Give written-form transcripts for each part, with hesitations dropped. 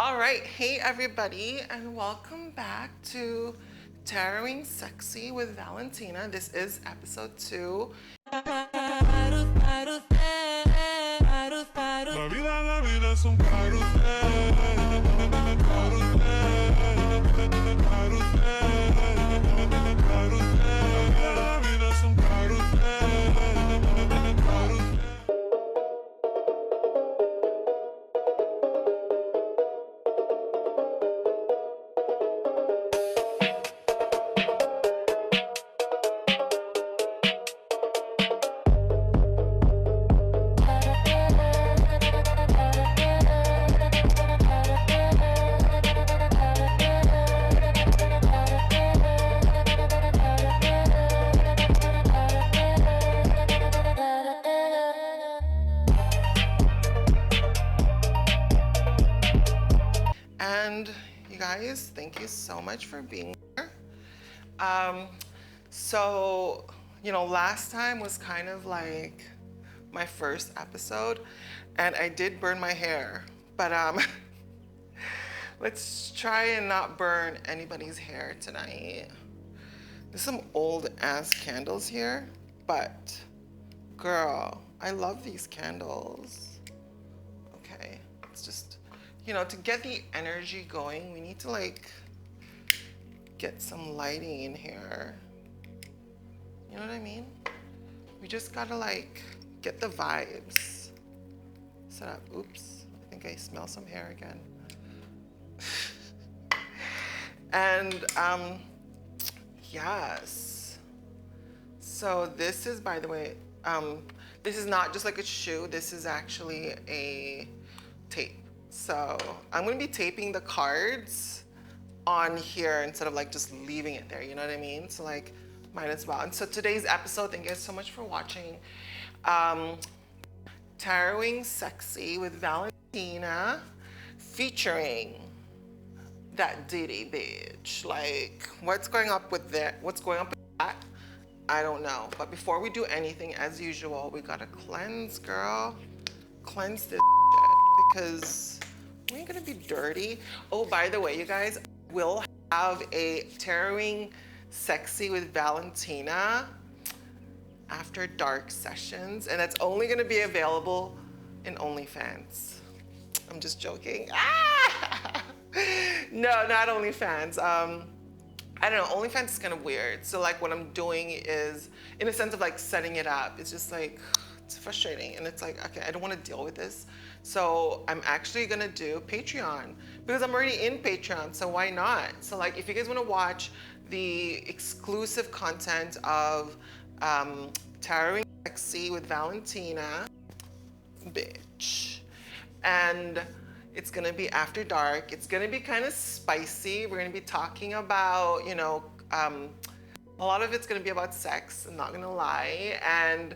All right, hey everybody, and welcome back to Taroting Sexy with Valentina. This is episode 2. La vida es un carrusel, carrusel, carrusel, carrusel. La vida es un carrusel, carrusel. And you guys, thank you so much for being here. So, last time was kind of like my first episode, and I did burn my hair, but let's try and not burn anybody's hair tonight. There's some old ass candles here, but girl, I love these candles. Okay, it's just, to get the energy going, we need to like get some lighting in here. You know what I mean? We just gotta like get the vibes set up. Oops, I think I smell some hair again. And yes. So this is, by the way, this is not just like a shoe. This is actually a tape. So I'm gonna be taping the cards on here instead of like just leaving it there, you know what I mean? So like, might as well. And so today's episode, thank you guys so much for watching. Taroting Sexy with Valentina, featuring that Diddy bitch. Like, what's going up with that? What's going up with that? I don't know. But before we do anything, as usual, we gotta cleanse, girl. Cleanse this shit, because we ain't gonna be dirty. Oh, by the way, you guys, we'll have a Taroting Sexy with Valentina after dark sessions, and that's only gonna be available in OnlyFans. I'm just joking. Ah! No, not OnlyFans. I don't know, OnlyFans is kind of weird. So like what I'm doing is, in a sense of like setting it up, it's just like, it's frustrating. And it's like, okay, I don't want to deal with this. So I'm actually gonna do Patreon, because I'm already in Patreon, so why not? So like, if you guys wanna watch the exclusive content of Taroting Sexy with Valentina, bitch. And it's gonna be after dark. It's gonna be kind of spicy. We're gonna be talking about, a lot of it's gonna be about sex, I'm not gonna lie. And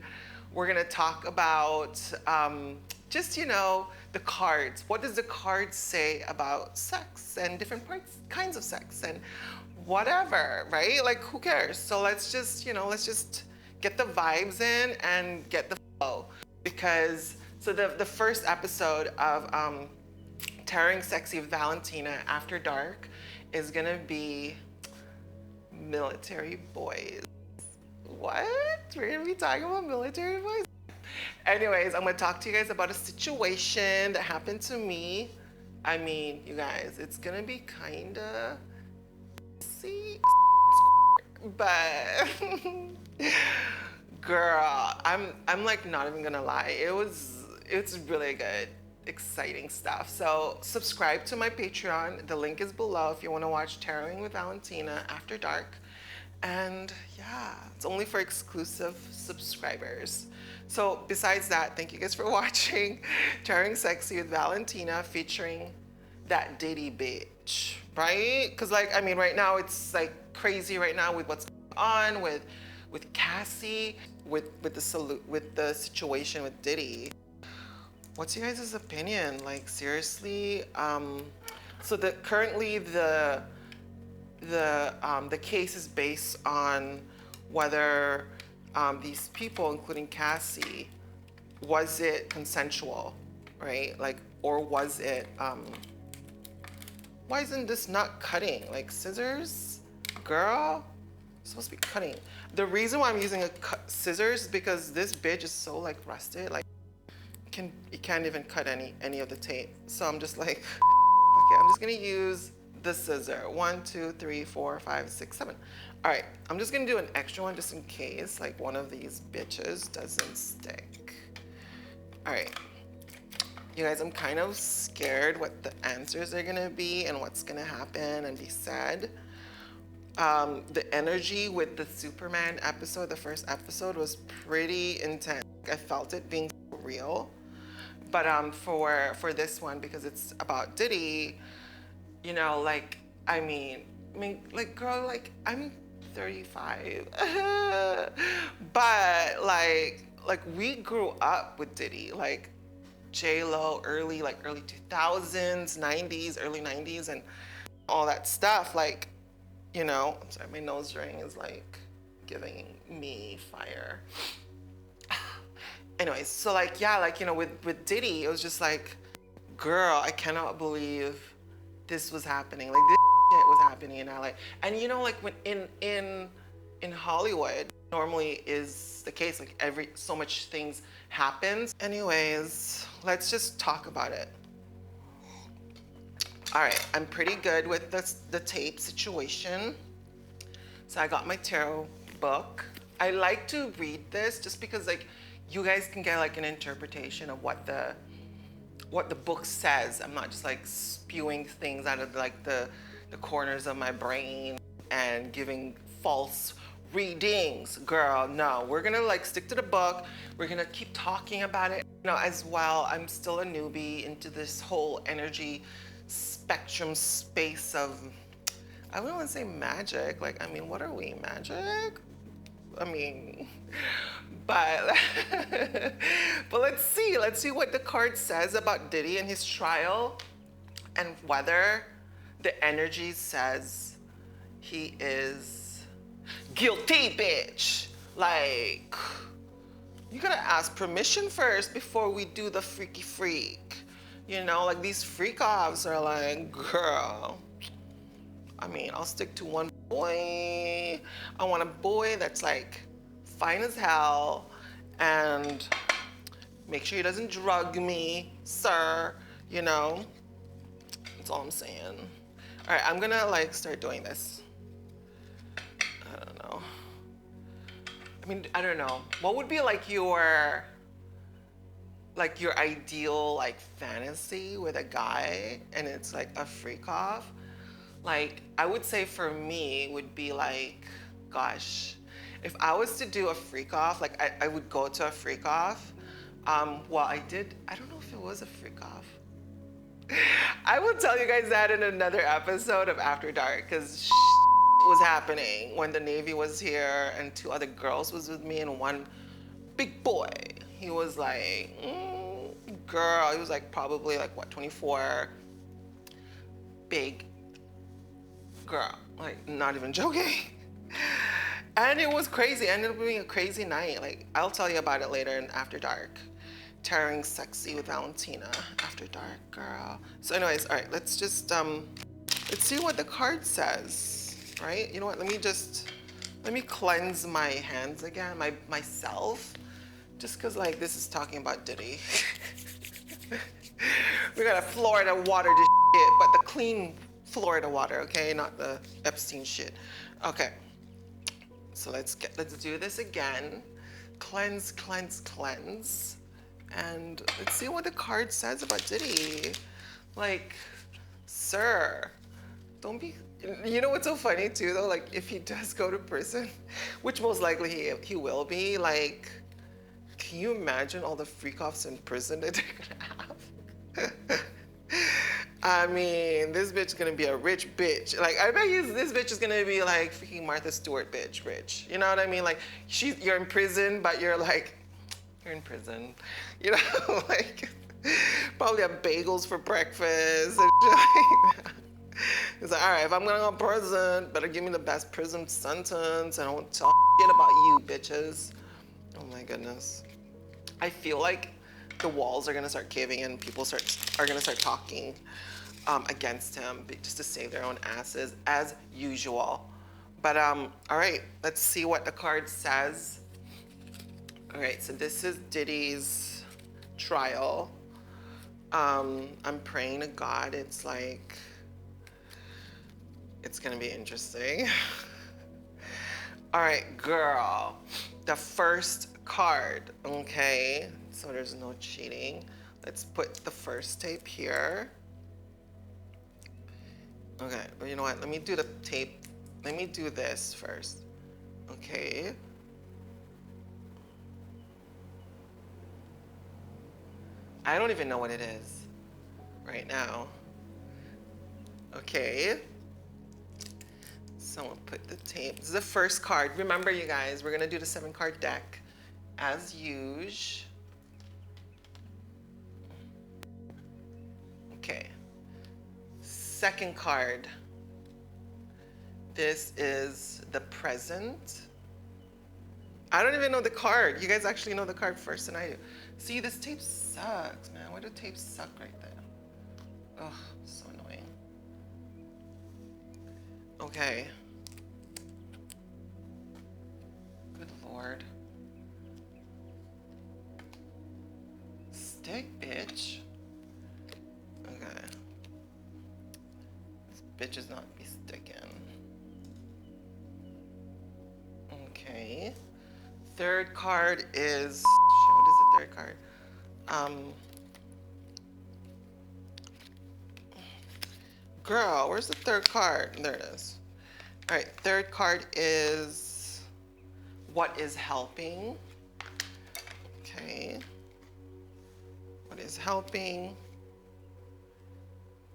we're gonna talk about just, the cards. What does the cards say about sex and different kinds of sex and whatever, right? Like, who cares? So let's just, let's just get the vibes in and get the flow. Because, so the first episode of Taroting Sexy with Valentina After Dark is gonna be military boys. What? We're gonna be talking about military boys? Anyways, I'm gonna talk to you guys about a situation that happened to me. I mean, you guys, it's gonna be kinda but girl, I'm like not even gonna lie. It's really good, exciting stuff. So subscribe to my Patreon. The link is below if you want to watch Taroting with Valentina After Dark. And yeah, it's only for exclusive subscribers. So besides that, thank you guys for watching Taroting Sexy with Valentina, featuring that Diddy bitch, right? Because like, I mean, right now it's like crazy right now with what's going on with Cassie, with the situation with Diddy. What's your guys' opinion? Like, seriously? So currently the case is based on whether these people, including Cassie, was it consensual, right? Like, or was it Why isn't this not cutting? Like scissors? Girl, it's supposed to be cutting. The reason why I'm using scissors is because this bitch is so like rusted. Like you can't even cut any of the tape. So I'm just like, okay, I'm just gonna use the scissor. 1, 2, 3, 4, 5, 6, 7. All right, I'm just gonna do an extra one just in case like one of these bitches doesn't stick. All right, you guys, I'm kind of scared what the answers are gonna be and what's gonna happen and be said. The energy with the Superman episode, the first episode, was pretty intense. I felt it being real. But for this one, because it's about Diddy, you know, like, I mean, like, girl, like, I'm 35. But like we grew up with Diddy, like J-Lo, early 2000s, 90s, early 90s, and all that stuff. Like, you know, I'm sorry, my nose ring is like giving me fire. Anyways, so like, yeah, like, you know, with Diddy, it was just like, girl, I cannot believe this was happening. Like, this shit was happening in LA. And you know, like when in Hollywood, normally is the case, like so much things happens. Anyways, let's just talk about it. All right, I'm pretty good with the tape situation. So I got my tarot book. I like to read this just because like you guys can get like an interpretation of what the book says. I'm not just like spewing things out of like the corners of my brain and giving false readings. Girl, no, we're gonna like stick to the book. We're gonna keep talking about it. You know, as well, I'm still a newbie into this whole energy spectrum space of, I wouldn't want to say magic. Like, I mean, what are we, magic? I mean, but let's see what the card says about Diddy and his trial, and whether the energy says he is guilty, bitch. Like, you gotta ask permission first before we do the freaky freak. You know, like these freak offs are like, girl, I mean, I'll stick to one boy. I want a boy that's like fine as hell, and make sure he doesn't drug me, sir. You know, that's all I'm saying. All right, I'm gonna like start doing this. I don't know. I mean, I don't know. What would be like your ideal like fantasy with a guy and it's like a freak off? Like, I would say for me would be like, gosh, if I was to do a freak off, like I would go to a freak off. Well, I don't know if it was a freak off. I will tell you guys that in another episode of After Dark, because was happening when the Navy was here and 2 other girls was with me and one big boy. He was like, girl, he was like probably like what, 24, big girl, like not even joking. And it was crazy. It ended up being a crazy night. Like, I'll tell you about it later in After Dark. Tarotingsexy with Valentina. After Dark, girl. So anyways, all right, let's just, let's see what the card says, right? You know what, let me cleanse my hands again, myself. Just cause like this is talking about Diddy. We gotta Florida water this shit, but the clean Florida water, okay? Not the Epstein shit. Okay. So let's do this again. Cleanse, cleanse, cleanse. And let's see what the card says about Diddy. Like, sir, don't be, you know what's so funny too though? Like, if he does go to prison, which most likely he will be, like, can you imagine all the freak-offs in prison that they're gonna have? I mean, this bitch is gonna be a rich bitch. Like, I bet you this bitch is gonna be like freaking Martha Stewart bitch rich. You know what I mean? Like, you're in prison, but you're like, you're in prison. You know, like, probably have bagels for breakfast and shit like that. He's like, all right, if I'm gonna go to prison, better give me the best prison sentence and I won't talk shit about you, bitches. Oh my goodness. I feel like the walls are gonna start caving in, people are gonna start talking. against him just to save their own asses as usual. But all right, let's see what the card says. All right, so this is Diddy's trial. I'm praying to God it's like, it's gonna be interesting. All right, girl, the first card, okay? So there's no cheating. Let's put the first tape here. Okay, well, you know what? Let me do the tape. Let me do this first. Okay. I don't even know what it is right now. Okay. So I'll put the tape. This is the first card. Remember, you guys, we're gonna do the 7-card deck as usual. Okay. Second card. This is the present. I don't even know the card. You guys actually know the card first than I do. See, this tape sucks, man. Why do tapes suck right there? Ugh, so annoying. Okay. Good Lord. Stick, bitch. Okay. This bitch is not be sticking. Okay. Third card is, shit, what is the third card? Girl, where's the third card? There it is. All right, third card is what is helping. Okay. What is helping?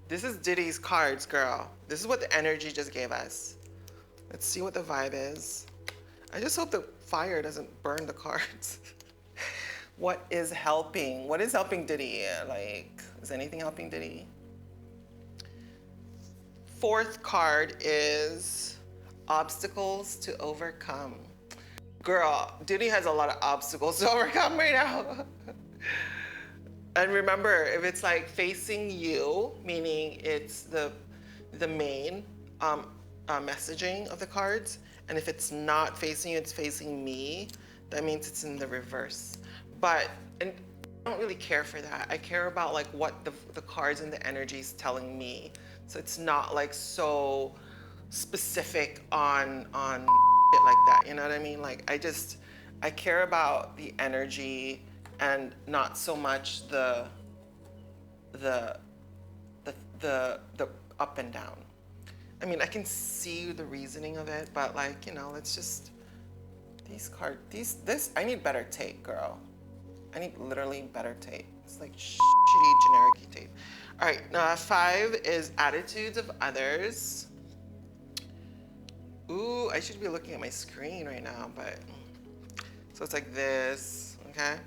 This is Diddy's cards, girl. This is what the energy just gave us. Let's see what the vibe is. I just hope the fire doesn't burn the cards. What is helping? What is helping Diddy? Like, is anything helping Diddy? Fourth card is obstacles to overcome. Girl, Diddy has a lot of obstacles to overcome right now. And remember, if it's like facing you, meaning it's the main messaging of the cards, and if it's not facing you, it's facing me, that means it's in the reverse. But and I don't really care for that. I care about like what the cards and the energy is telling me. So it's not like so specific on shit like that. You know what I mean? Like I care about the energy and not so much the up and down. I mean, I can see the reasoning of it, but like, you know, let's just, I need better tape, girl. I need literally better tape. It's like shitty generic tape. All right, now 5 is attitudes of others. Ooh, I should be looking at my screen right now, but, so it's like this, okay?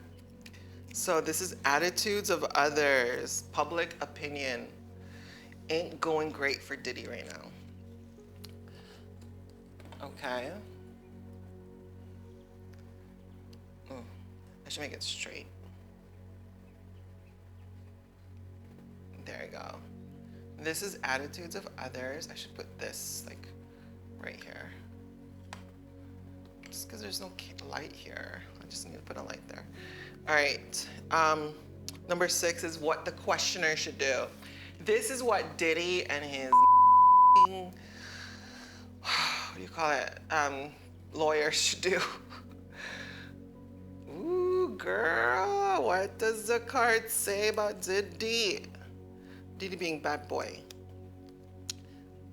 So this is attitudes of others, public opinion. Ain't going great for Diddy right now. Okay. Oh, I should make it straight. There you go. This is attitudes of others. I should put this like right here. Just because there's no light here. I just need to put a light there. All right. Number 6 is what the questioner should do. This is what Diddy and his what do you call it? Lawyers should do. Ooh, girl, what does the card say about Diddy? Diddy being bad boy.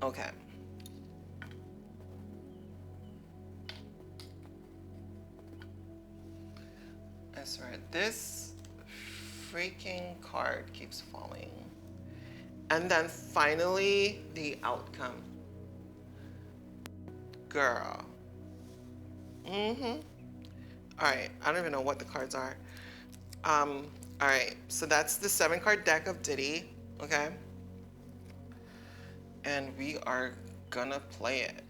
Okay. That's right. This freaking card keeps falling. And then finally, the outcome. Girl. All right, I don't even know what the cards are. All right, so that's the 7-card deck of Diddy, okay? And we are gonna play it.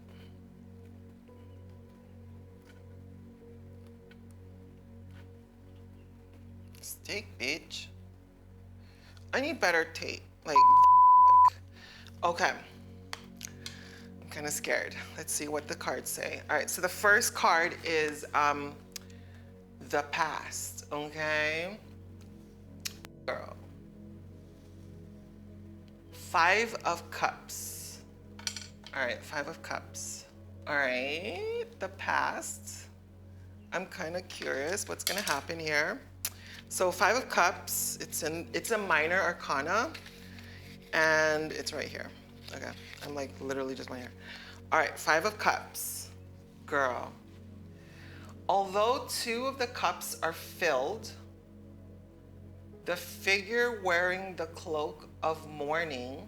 Steak, bitch. I need better tape. Like, Okay. I'm kind of scared. Let's see what the cards say. All right, so the first card is the past, okay? Girl. 5 of Cups. All right, 5 of Cups. All right, the past. I'm kind of curious what's gonna happen here. So 5 of Cups, it's a minor arcana, and it's right here. Okay, I'm like literally just my hair. All right, 5 of Cups, girl. Although 2 of the cups are filled, the figure wearing the cloak of mourning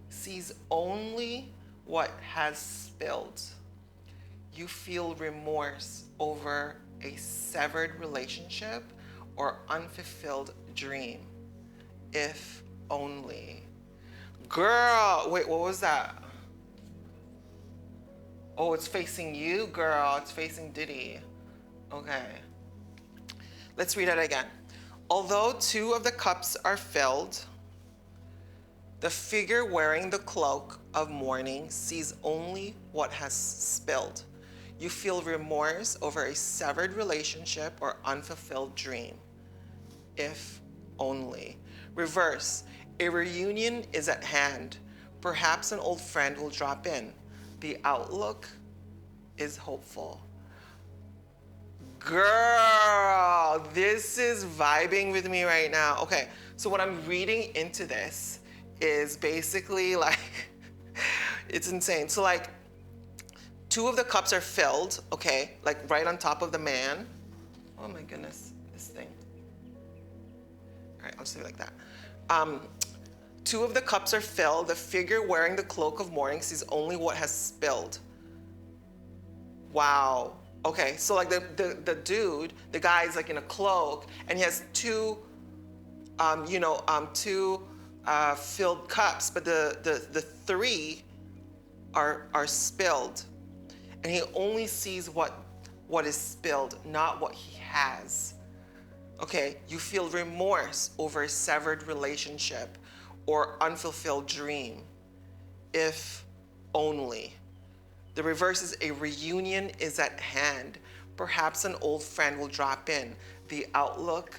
sees only what has spilled. You feel remorse over a severed relationship or unfulfilled dream, if only. Girl, wait, what was that? Oh, it's facing you, girl. It's facing Diddy. Okay. Let's read it again. Although 2 of the cups are filled, the figure wearing the cloak of mourning sees only what has spilled. You feel remorse over a severed relationship or unfulfilled dream, if only. Reverse, a reunion is at hand. Perhaps an old friend will drop in. The outlook is hopeful. Girl, this is vibing with me right now. Okay, so what I'm reading into this is basically like, it's insane. So like, 2 of the cups are filled, okay, like right on top of the man. Oh my goodness, this thing. All right, I'll just leave it like that. 2 of the cups are filled. The figure wearing the cloak of mourning sees only what has spilled. Wow. Okay, so like the dude, the guy's like in a cloak, and he has 2, 2 filled cups, but the 3 are spilled, and he only sees what is spilled, not what he has. Okay, you feel remorse over a severed relationship or unfulfilled dream, if only. The reverse is a reunion is at hand. Perhaps an old friend will drop in. The outlook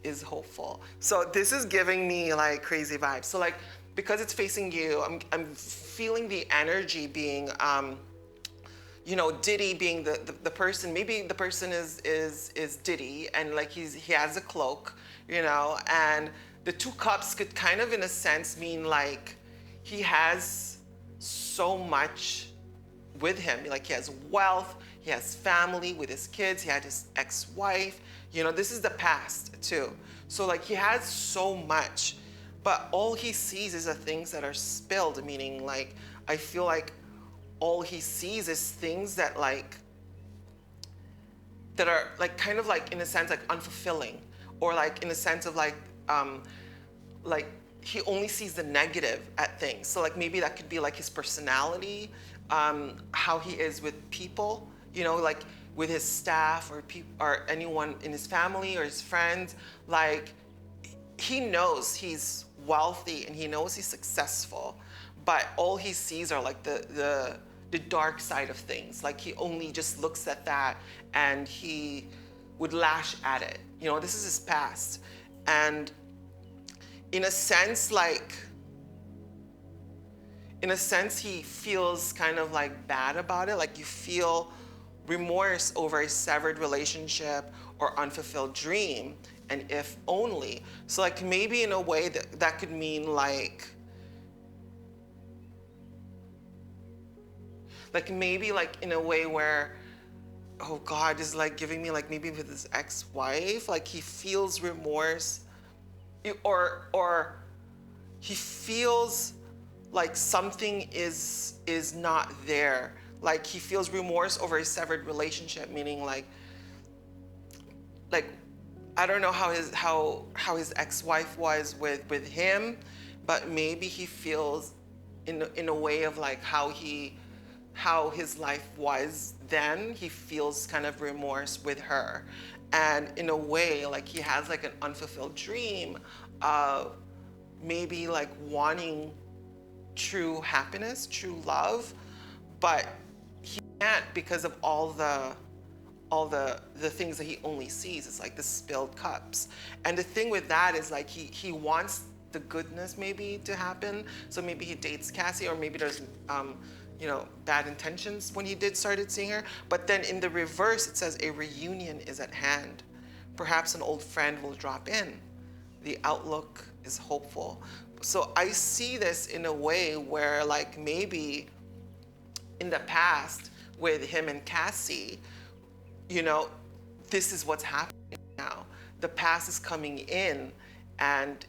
is hopeful. So this is giving me like crazy vibes. So like, because it's facing you, I'm feeling the energy being, Diddy being the person. Maybe the person is Diddy, and like he has a cloak, and the 2 cups could kind of in a sense mean like he has so much with him. Like he has wealth, he has family with his kids, he had his ex-wife. This is the past too. So like he has so much, but all he sees is the things that are spilled, meaning like, I feel like all he sees is things that are like kind of like in a sense like unfulfilling, or like in a sense of like he only sees the negative at things. So like maybe that could be like his personality, how he is with people, like with his staff or anyone in his family or his friends. Like he knows he's wealthy and he knows he's successful, but all he sees are like the dark side of things. Like he only just looks at that and he would lash at it. This is his past. And in a sense, he feels kind of like bad about it. Like you feel remorse over a severed relationship or unfulfilled dream, and if only. So like maybe in a way that could mean like maybe like in a way where, oh God, is like giving me like maybe with his ex-wife, like he feels remorse, or he feels like something is not there. Like he feels remorse over a severed relationship, meaning like I don't know how his ex-wife was with him, but maybe he feels in a way of like how his life was then. He feels kind of remorse with her, and in a way like he has like an unfulfilled dream of maybe like wanting true happiness, true love, but he can't because of all the things that he only sees. It's like the spilled cups. And the thing with that is like he wants the goodness maybe to happen. So maybe he dates Cassie, or maybe there's you know, bad intentions when he started seeing her. But then in the reverse, it says a reunion is at hand. Perhaps an old friend will drop in. The outlook is hopeful. So I see this in a way where like maybe in the past with him and Cassie, you know, this is what's happening now. The past is coming in, and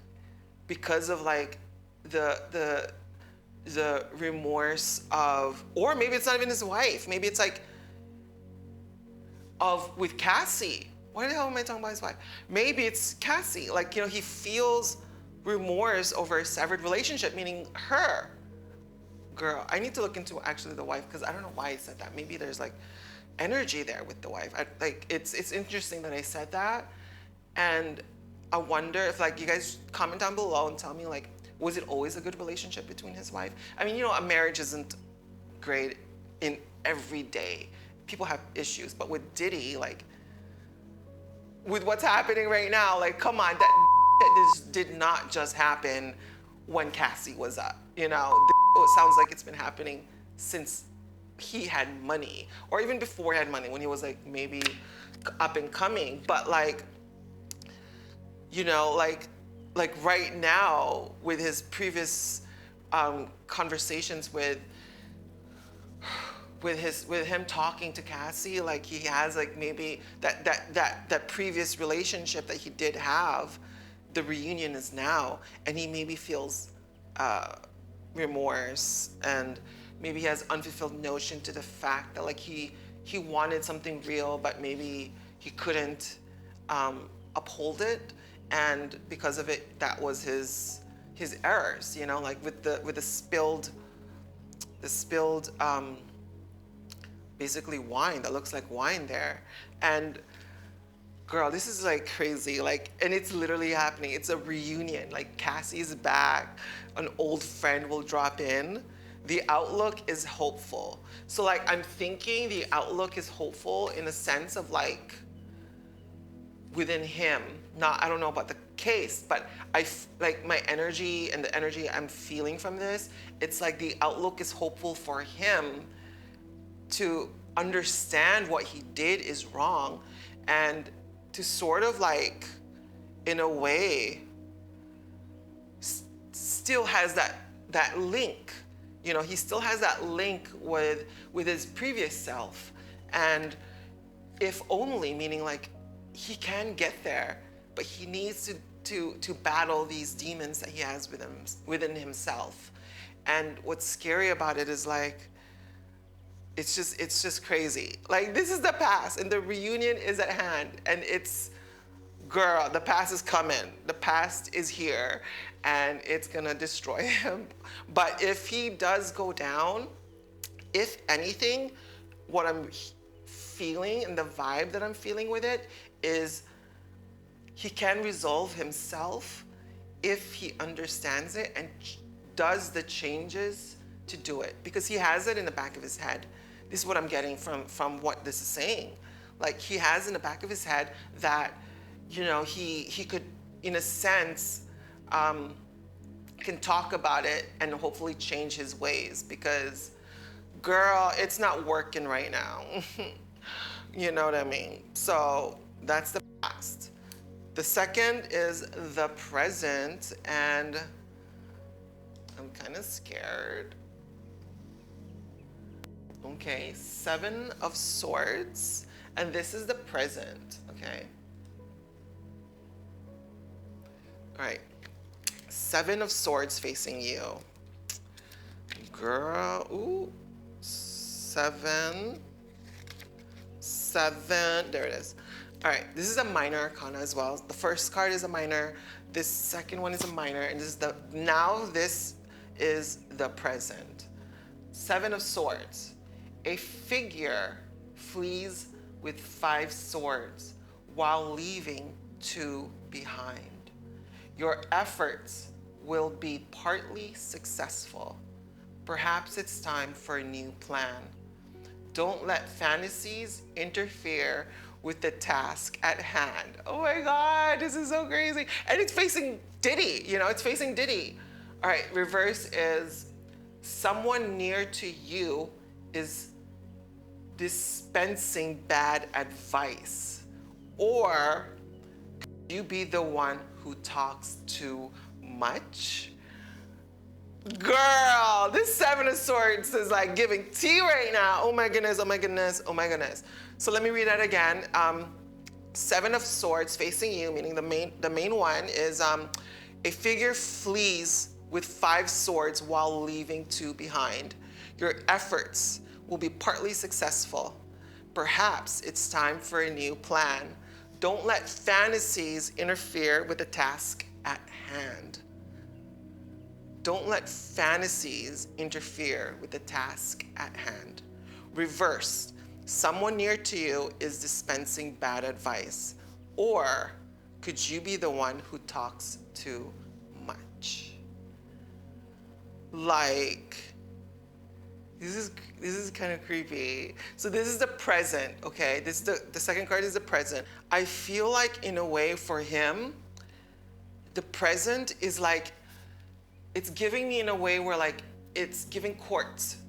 because of like the remorse of, or maybe it's not even his wife, maybe it's like with Cassie. Why the hell am I talking about his wife? Maybe it's Cassie. Like, you know, he feels remorse over a severed relationship, meaning her. Girl, I need to look into actually the wife, because I don't know why I said that. Maybe there's like energy there with the wife. It's interesting that I said that, and I wonder if like you guys comment down below and tell me like, was it always a good relationship between his wife? I mean, you know, a marriage isn't great in every day. People have issues, but with Diddy, like with what's happening right now, like come on, this did not just happen when Cassie was up. You know, it sounds like it's been happening since he had money, or even before he had money, when he was like maybe up and coming. But like, you know, like right now with his previous conversations with him talking to Cassie, like he has like maybe that previous relationship that he did have, the reunion is now, and he maybe feels remorse, and maybe he has unfulfilled notion to the fact that like he wanted something real, but maybe he couldn't uphold it, and because of it, that was his errors, you know, like with the spilled basically wine that looks like wine there. And girl, this is like crazy, like, and it's literally happening. It's a reunion, like Cassie's back, an old friend will drop in. The outlook is hopeful. So like, I'm thinking the outlook is hopeful in a sense of like, within him. Not, I don't know about the case, but like my energy and the energy I'm feeling from this, it's like the outlook is hopeful for him to understand what he did is wrong, and to sort of like, in a way, still has that link. You know, he still has that link with his previous self. And if only, meaning like he can get there, but he needs to battle these demons that he has within himself. And what's scary about it is like, it's just crazy. Like, this is the past, and the reunion is at hand, and it's, girl, the past is coming. The past is here, and it's gonna destroy him. But if he does go down, if anything, what I'm feeling and the vibe that I'm feeling with it is he can resolve himself if he understands it and does the changes to do it, because he has it in the back of his head. This is what I'm getting from what this is saying. Like, he has in the back of his head that, you know, he could, in a sense, can talk about it and hopefully change his ways, because, girl, it's not working right now. You know what I mean? So that's the past. The second is the present, and I'm kind of scared. Okay, 7 of Swords, and this is the present, okay? All right, 7 of Swords facing you. Girl, ooh, 7, there it is. All right, this is a minor arcana as well. The first card is a minor, this second one is a minor, and this is this is the present. 7 of Swords. A figure flees with 5 swords while leaving 2 behind. Your efforts will be partly successful. Perhaps it's time for a new plan. Don't let fantasies interfere with the task at hand. Oh my God, this is so crazy. And it's facing Diddy, it's facing Diddy. All right, reverse is someone near to you is dispensing bad advice. Or could you be the one who talks too much? Girl, this Seven of Swords is like giving tea right now. Oh my goodness, oh my goodness, oh my goodness. So let me read that again. Seven of Swords facing you, meaning the main one is a figure flees with 5 swords while leaving 2 behind. Your efforts will be partly successful. Perhaps it's time for a new plan. Don't let fantasies interfere with the task at hand. Don't let fantasies interfere with the task at hand. Reverse, someone near to you is dispensing bad advice. Or could you be the one who talks too much? Like, this is kind of creepy. So this is the present, okay? This is the second card is the present. I feel like in a way for him, the present is like, it's giving me in a way where like, it's giving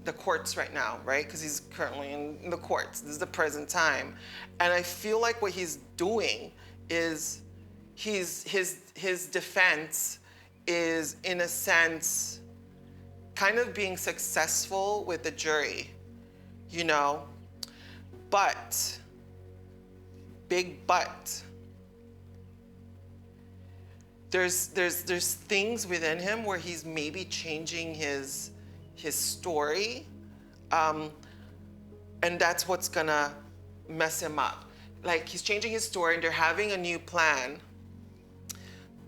the courts right now, right? Because he's currently in the courts. This is the present time. And I feel like what he's doing is his defense is in a sense kind of being successful with the jury, but, big but, there's things within him where he's maybe changing his story, and that's what's gonna mess him up. Like, he's changing his story and they're having a new plan,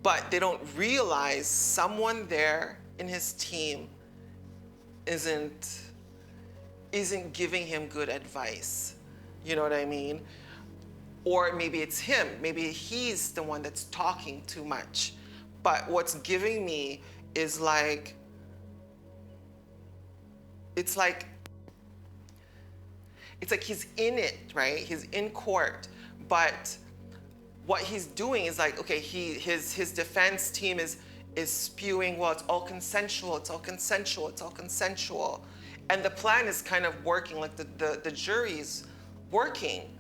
but they don't realize someone there in his team isn't giving him good advice. You know what I mean? Or maybe it's him. Maybe he's the one that's talking too much. But what's giving me is like, it's like he's in it, right? He's in court. But what he's doing is like, okay, his defense team is spewing, well, it's all consensual, it's all consensual, it's all consensual. And the plan is kind of working, like the jury's working.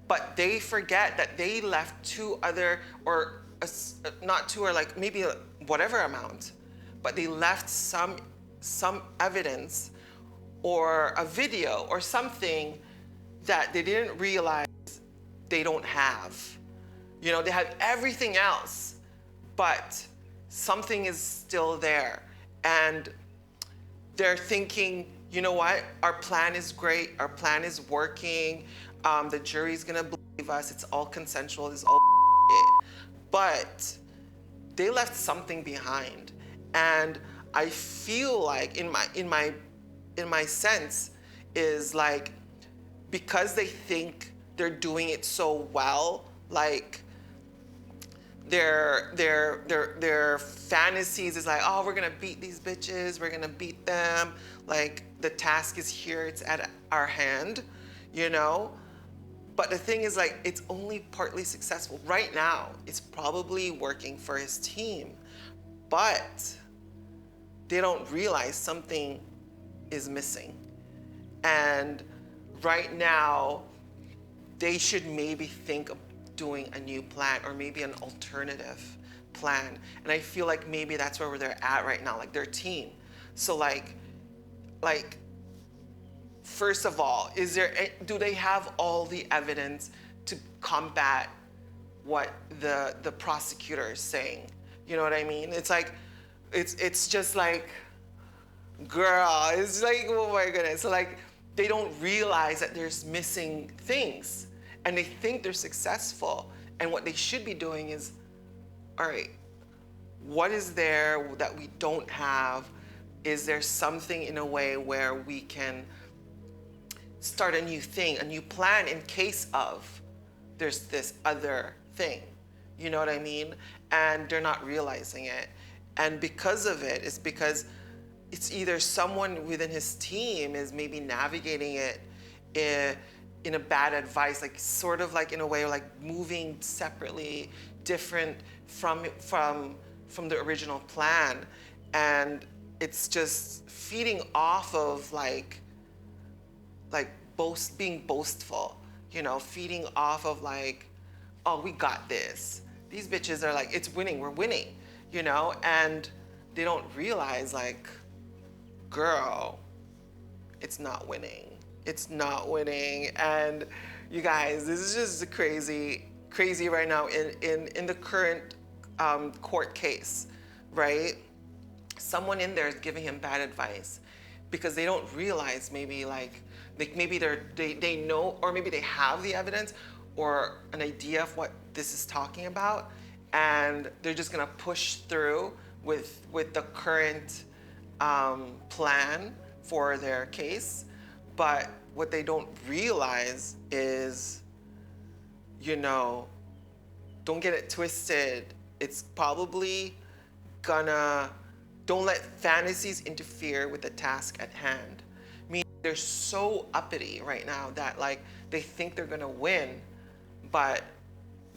But they forget that they left 2 other, or not 2, or like maybe whatever amount, but they left some evidence or a video or something that they didn't realize they don't have. They have everything else, but something is still there. And they're thinking, you know what? Our plan is great. Our plan is working. The jury's gonna believe us. It's all consensual. It's all shit. But they left something behind. And I feel like in my sense is like, because they think they're doing it so well, like their fantasies is like, oh, we're gonna beat these bitches, we're gonna beat them. Like, the task is here, it's at our hand, But the thing is, like, it's only partly successful. Right now, it's probably working for his team, but they don't realize something is missing. And right now, they should maybe think of doing a new plan or maybe an alternative plan. And I feel like maybe that's where they're at right now, like their team. So like, first of all, do they have all the evidence to combat what the prosecutor is saying? You know what I mean? It's like, it's just like, girl, it's like, oh my goodness. So like, they don't realize that there's missing things and they think they're successful. And what they should be doing is, all right, what is there that we don't have? Is there something in a way where we can start a new thing, a new plan in case of there's this other thing? You know what I mean? And they're not realizing it. And because of it, it's because it's either someone within his team is maybe navigating it in a bad advice, like sort of like in a way like moving separately, different from the original plan, and it's just feeding off of like being boastful, you know, feeding off of like, oh, we got this. These bitches are like, it's winning, we're winning, you know, and they don't realize like, girl, it's not winning. It's not winning. And you guys, this is just crazy right now in the current court case, right? Someone in there is giving him bad advice because they don't realize maybe maybe they know, or maybe they have the evidence or an idea of what this is talking about, and they're just gonna push through with the current plan for their case. But what they don't realize is, you know, don't get it twisted. It's probably gonna, don't let fantasies interfere with the task at hand. I mean, they're so uppity right now that like they think they're gonna win, but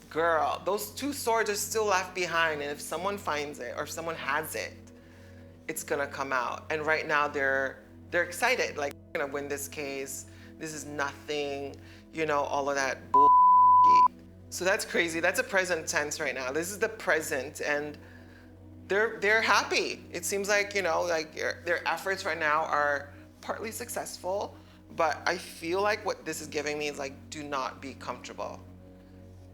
girl, those two swords are still left behind, and if someone finds it or if someone has it, it's gonna come out. And right now they're excited, like, we're gonna win this case. This is nothing, you know, all of that bull. So that's crazy. That's a present tense right now. This is the present, and they're happy. It seems like, you know, like their efforts right now are partly successful, but I feel like what this is giving me is like, do not be comfortable.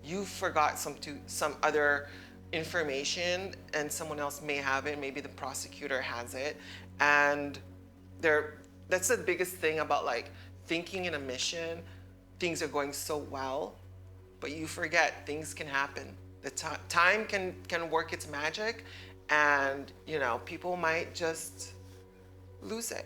You forgot some other information, and someone else may have it. Maybe the prosecutor has it, and that's the biggest thing about like thinking in a mission. Things are going so well, but you forget things can happen. The time can work its magic, and you know, people might just lose it.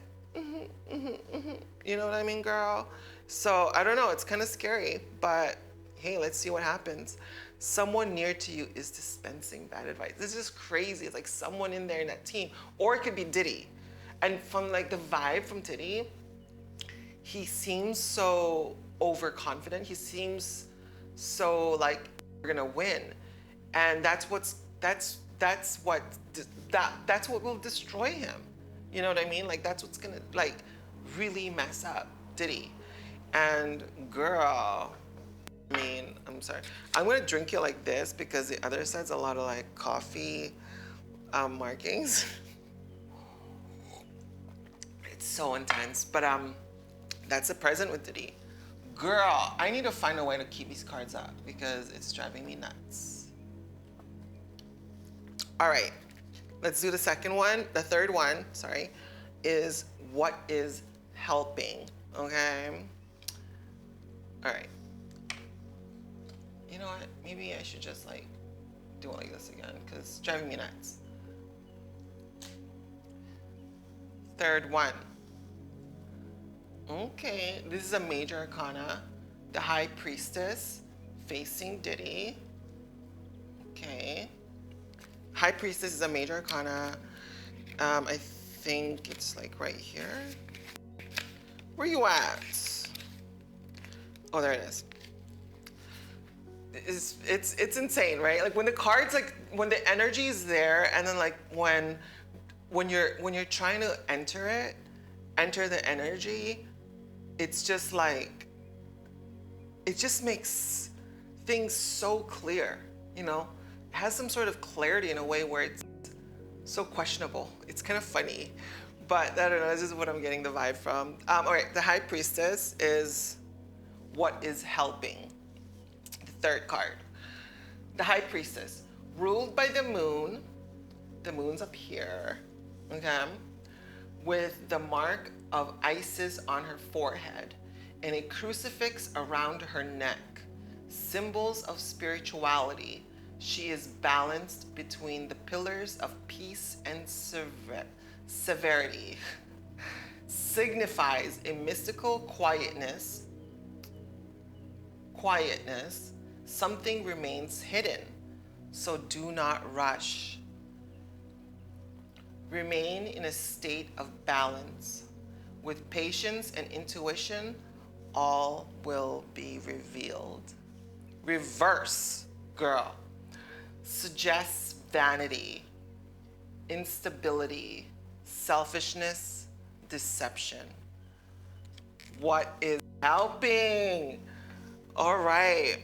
You know what I mean, girl? So I don't know, it's kind of scary, but hey, let's see what happens. Someone near to you is dispensing bad advice. This is crazy. It's like someone in there in that team, or it could be Diddy. And from like the vibe from Diddy, he seems so overconfident. He seems so like, we're gonna win, and that's what will destroy him. You know what I mean? Like that's what's gonna like really mess up Diddy. And girl, I mean, I'm sorry. I'm gonna drink it like this because the other side's a lot of like coffee markings. It's so intense, but that's the present with Diddy. Girl, I need to find a way to keep these cards up because it's driving me nuts. All right, let's do the second one. The third one, sorry, is what is helping, okay? All right. You know what? Maybe I should just like do it like this again because it's driving me nuts. Third one. Okay, this is a major arcana. The High Priestess facing Diddy. Okay. High Priestess is a major arcana. I think it's like right here. Where you at? Oh, there it is. It's insane, right? Like when the cards, like when the energy is there, and then like when you're trying to enter the energy, it's just like, it just makes things so clear, you know? It has some sort of clarity in a way where it's so questionable. It's kind of funny, but I don't know, this is what I'm getting the vibe from. All right, the High Priestess is what is helping. The third card. The High Priestess, ruled by the moon. The moon's up here, okay? With the mark of Isis on her forehead and a crucifix around her neck, symbols of spirituality. She is balanced between the pillars of peace and severity. Signifies a mystical quietness. Something remains hidden, so do not rush. Remain in a state of balance. With patience and intuition, all will be revealed. Reverse, girl, suggests vanity, instability, selfishness, deception. What is helping? All right,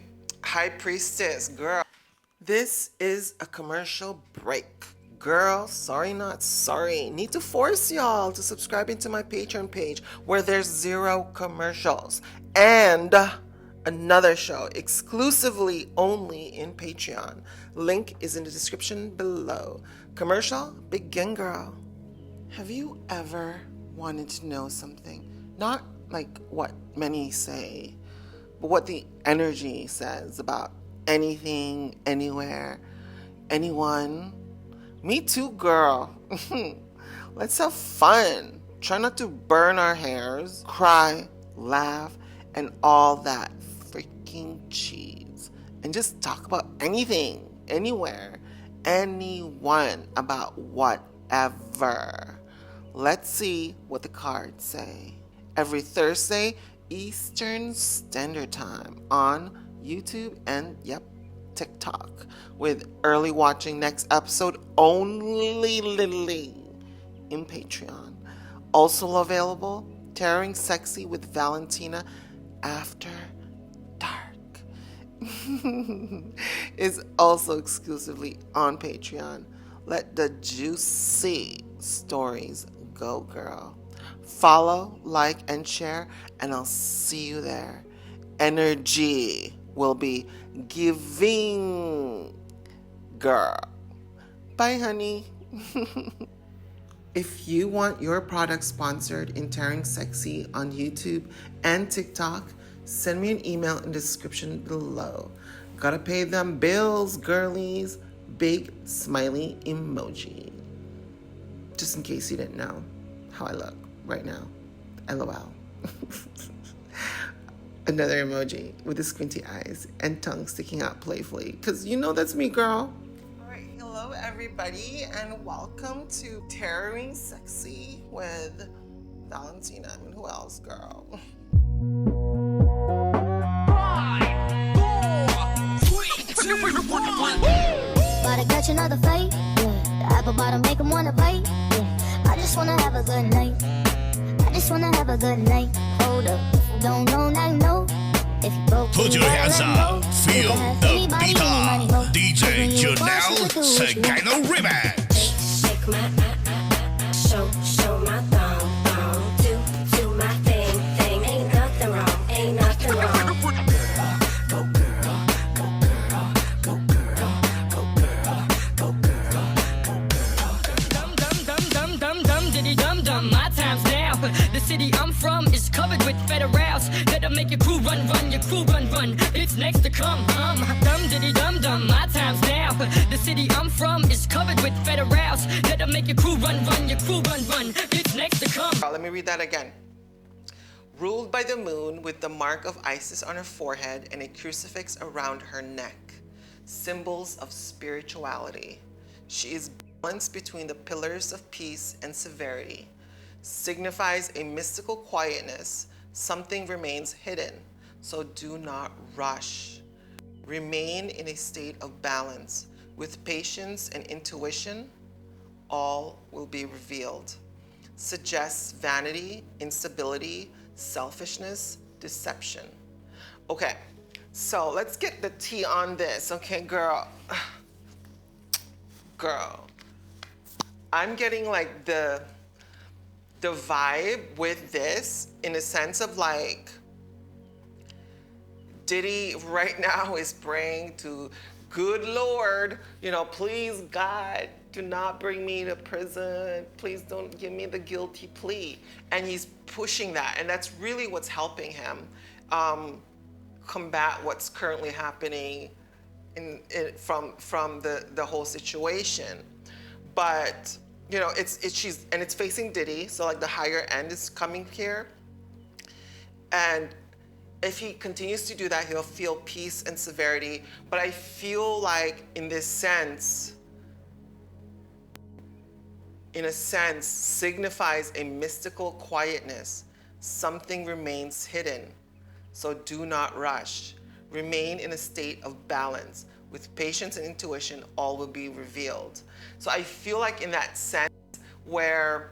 High Priestess, girl. This is a commercial break. Girl, sorry not sorry. Need to force y'all to subscribe into my Patreon page where there's 0 commercials. And another show exclusively only in Patreon. Link is in the description below. Commercial, begin, girl. Have you ever wanted to know something? Not like what many say, but what the energy says about anything, anywhere, anyone. Me too, girl. Let's have fun. Try not to burn our hairs, cry, laugh, and all that freaking cheese. And just talk about anything, anywhere, anyone, about whatever. Let's see what the cards say. Every Thursday, Eastern Standard Time on YouTube and, TikTok, with early watching next episode only in Patreon. Also available, Taroting Sexy with Valentina After Dark is also exclusively on Patreon. Let the juicy stories go, girl. Follow, like, and share, and I'll see you there. Energy will be giving, girl. Bye, honey. If you want your product sponsored in Taroting Sexy on YouTube and TikTok, send me an email in the description below. Gotta pay them bills, girlies. Big smiley emoji. Just in case you didn't know how I look right now. LOL. Another emoji with the squinty eyes and tongue sticking out playfully. Because you know that's me, girl. All right, hello everybody, and welcome to Taroting Sexy with Valentina. I mean, who else, girl? 5, 4, 3, 2, 1. About to catch another fight. Yeah. The apple bottom make him wanna bite. Yeah. I just wanna have a good night. I just wanna have a good night. Hold up. Don't know, now you know. If you broke, put your hands up, feel the beat up. DJ Janelle Segano Remix. Shake my show my thong, do my thing. Ain't nothing wrong, ain't nothing wrong. Go girl, go girl, go girl, go girl, go girl, go girl. Dum diddy dum. My time's now. The city I'm from is covered with federals that'll make your crew run, your crew run. It's next to come. Dum diddy dum. My time's now. The city I'm from is covered with federals that'll make your crew run, your crew run. It's next to come. Let me read that again. Ruled by the moon with the mark of Isis on her forehead and a crucifix around her neck, symbols of spirituality. She is balanced between the pillars of peace and severity. Signifies a mystical quietness. Something remains hidden, so do not rush. Remain in a state of balance. With patience and intuition, all will be revealed. Suggests vanity, instability, selfishness, deception. Okay, so let's get the tea on this, okay, girl? Girl, I'm getting like the vibe with this in a sense of like, Diddy right now is praying to good Lord, please God, do not bring me to prison. Please don't give me the guilty plea. And he's pushing that. And that's really what's helping him combat what's currently happening from the whole situation. But, it's facing Diddy. So like the higher end is coming here. And if he continues to do that, he'll feel peace and severity. But I feel like in this sense, in a sense, signifies a mystical quietness. Something remains hidden. So do not rush. Remain in a state of balance. With patience and intuition, all will be revealed. So I feel like in that sense where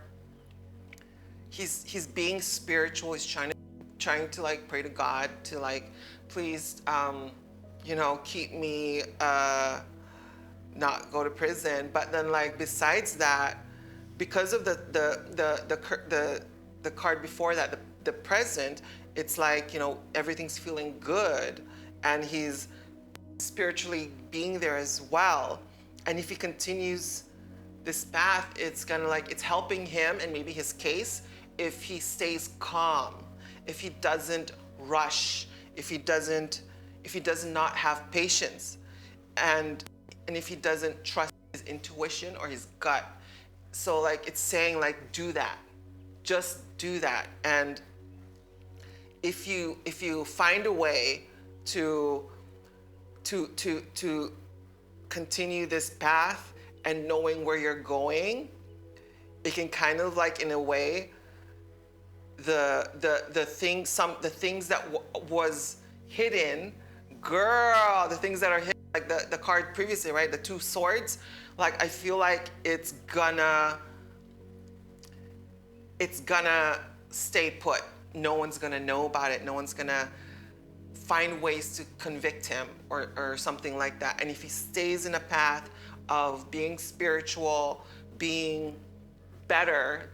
he's being spiritual, he's trying to like pray to God to like, please, you know, keep me, not go to prison. But then like besides that, because of the card before that, the present, it's like, you know, everything's feeling good and he's spiritually being there as well. And if he continues this path, it's gonna like, it's helping him and maybe his case if he stays calm, if he doesn't rush, if he does not have patience, and if he doesn't trust his intuition or his gut. So like it's saying like, do that, just do that. And if you find a way to continue this path and knowing where you're going, it can kind of like in a way the things that was hidden, girl, the things that are hidden, like the card previously, right, the 2 swords, like I feel like it's gonna stay put. No one's gonna know about it. No one's gonna find ways to convict him or something like that. And if he stays in a path of being spiritual, being better,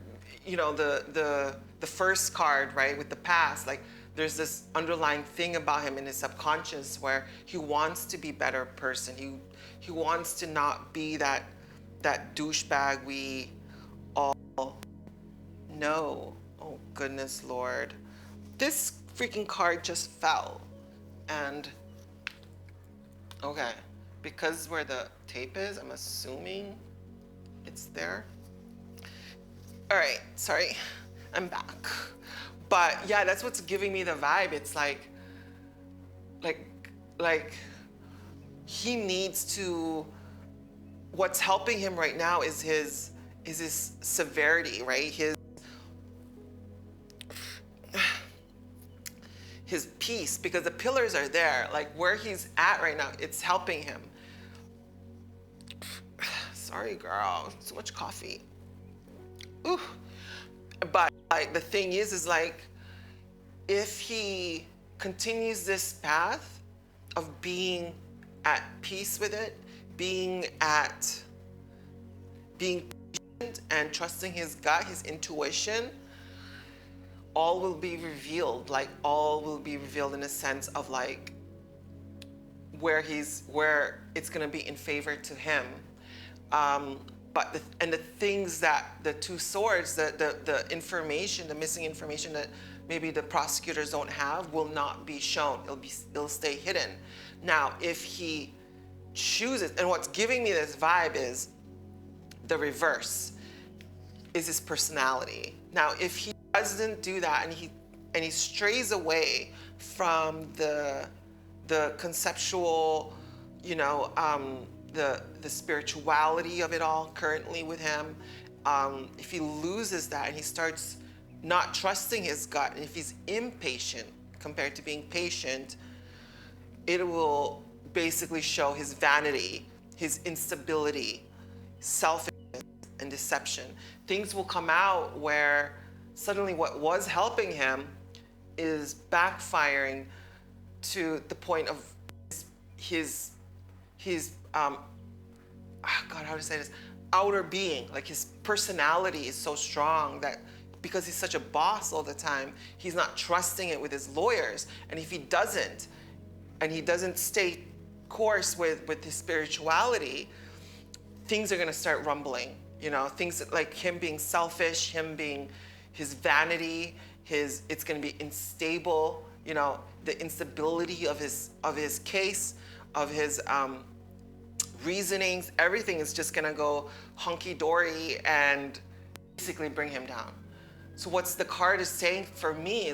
you know, the first card, right, with the past, like there's this underlying thing about him in his subconscious where he wants to be a better person. He wants to not be that douchebag we all know. Oh goodness Lord. This freaking card just fell. And okay, because where the tape is, I'm assuming it's there. All right, sorry, I'm back. But yeah, that's what's giving me the vibe. It's like he needs to, what's helping him right now is his severity, right? His peace, because the pillars are there. Like where he's at right now, it's helping him. Sorry, girl, so much coffee. Ooh. But like the thing is like, if he continues this path of being at peace with it, being patient and trusting his gut, his intuition, all will be revealed. Like all will be revealed in a sense of like where it's gonna be in favor to him. But the things that the 2 swords, the information, the missing information that maybe the prosecutors don't have will not be shown. It'll stay hidden. Now, if he chooses, and what's giving me this vibe is the reverse, is his personality. Now, if he doesn't do that and he strays away from the conceptual, you know, the spirituality of it all currently with him, if he loses that and he starts not trusting his gut, and if he's impatient compared to being patient, it will basically show his vanity, his instability, selfishness, and deception. Things will come out where suddenly what was helping him is backfiring to the point of his God, how to say this, outer being. Like his personality is so strong that because he's such a boss all the time, he's not trusting it with his lawyers. And if he doesn't, and he doesn't stay course with his spirituality, things are gonna start rumbling. You know, things like him being selfish, him being his vanity, it's gonna be unstable. You know, the instability of his case, of his reasonings, everything is just gonna go hunky-dory and basically bring him down. So what's the card is saying for me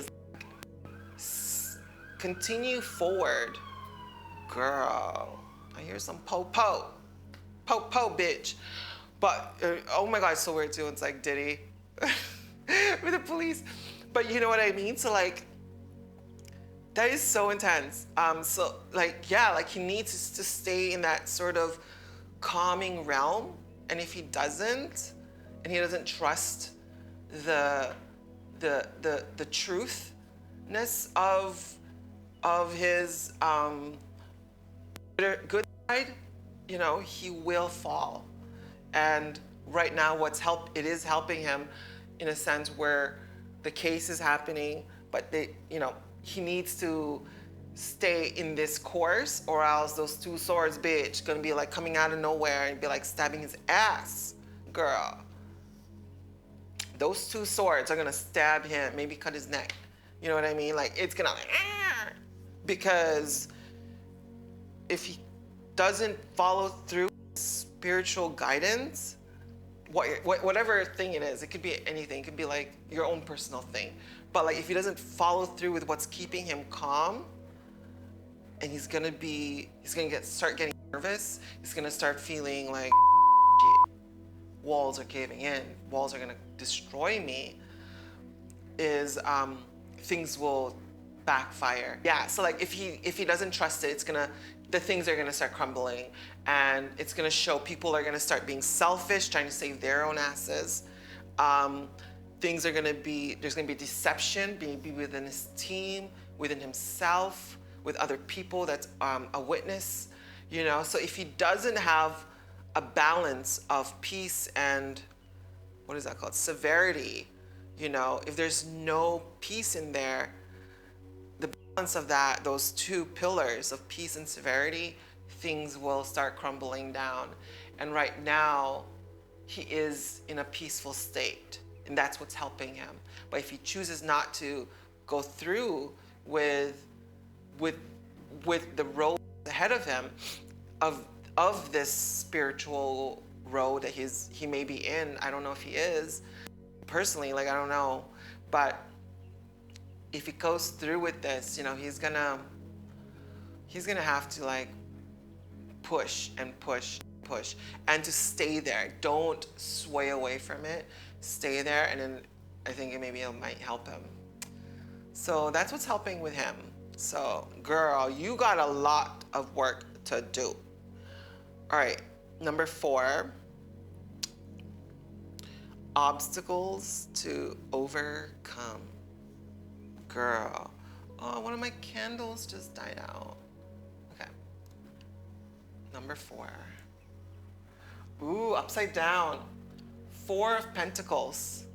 is continue forward, girl. I hear some po-po, bitch. But oh my god, it's so weird too. It's like Diddy with the police. But you know what I mean? So like that is so intense. So like yeah, like he needs to stay in that sort of calming realm. And if he doesn't, and he doesn't trust the truthness of his good side, you know, he will fall. And right now it is helping him in a sense where the case is happening, but he needs to stay in this course, or else those two swords bitch gonna be like coming out of nowhere and be like stabbing his ass, girl. Those two swords are gonna stab him, maybe cut his neck. You know what I mean? Like it's gonna like, because if he doesn't follow through spiritual guidance, whatever thing it is, it could be anything. It could be like your own personal thing. But like if he doesn't follow through with what's keeping him calm, and he's gonna start getting nervous. He's gonna start feeling like shit, walls are caving in. Walls are gonna destroy me. Things will backfire. Yeah. So like if he doesn't trust it, the things are gonna start crumbling, and it's gonna show people are gonna start being selfish, trying to save their own asses. There's gonna be deception, maybe within his team, within himself, with other people that's a witness, you know. So if he doesn't have a balance of peace and, what is that called, severity, you know, if there's no peace in there, the balance of that, those two pillars of peace and severity, things will start crumbling down. And right now, he is in a peaceful state, and that's what's helping him. But if he chooses not to go through with the road ahead of him, of this spiritual road that he may be in, I don't know if he is personally, like I don't know, but if he goes through with this, you know, he's gonna have to like push and push and push, and to stay there. Don't sway away from it. Stay there, and then I think maybe it might help him. So that's what's helping with him. So girl, you got a lot of work to do. All right, number 4, obstacles to overcome. Girl, oh, one of my candles just died out. Okay, number 4. Ooh, upside down. 4 of Pentacles.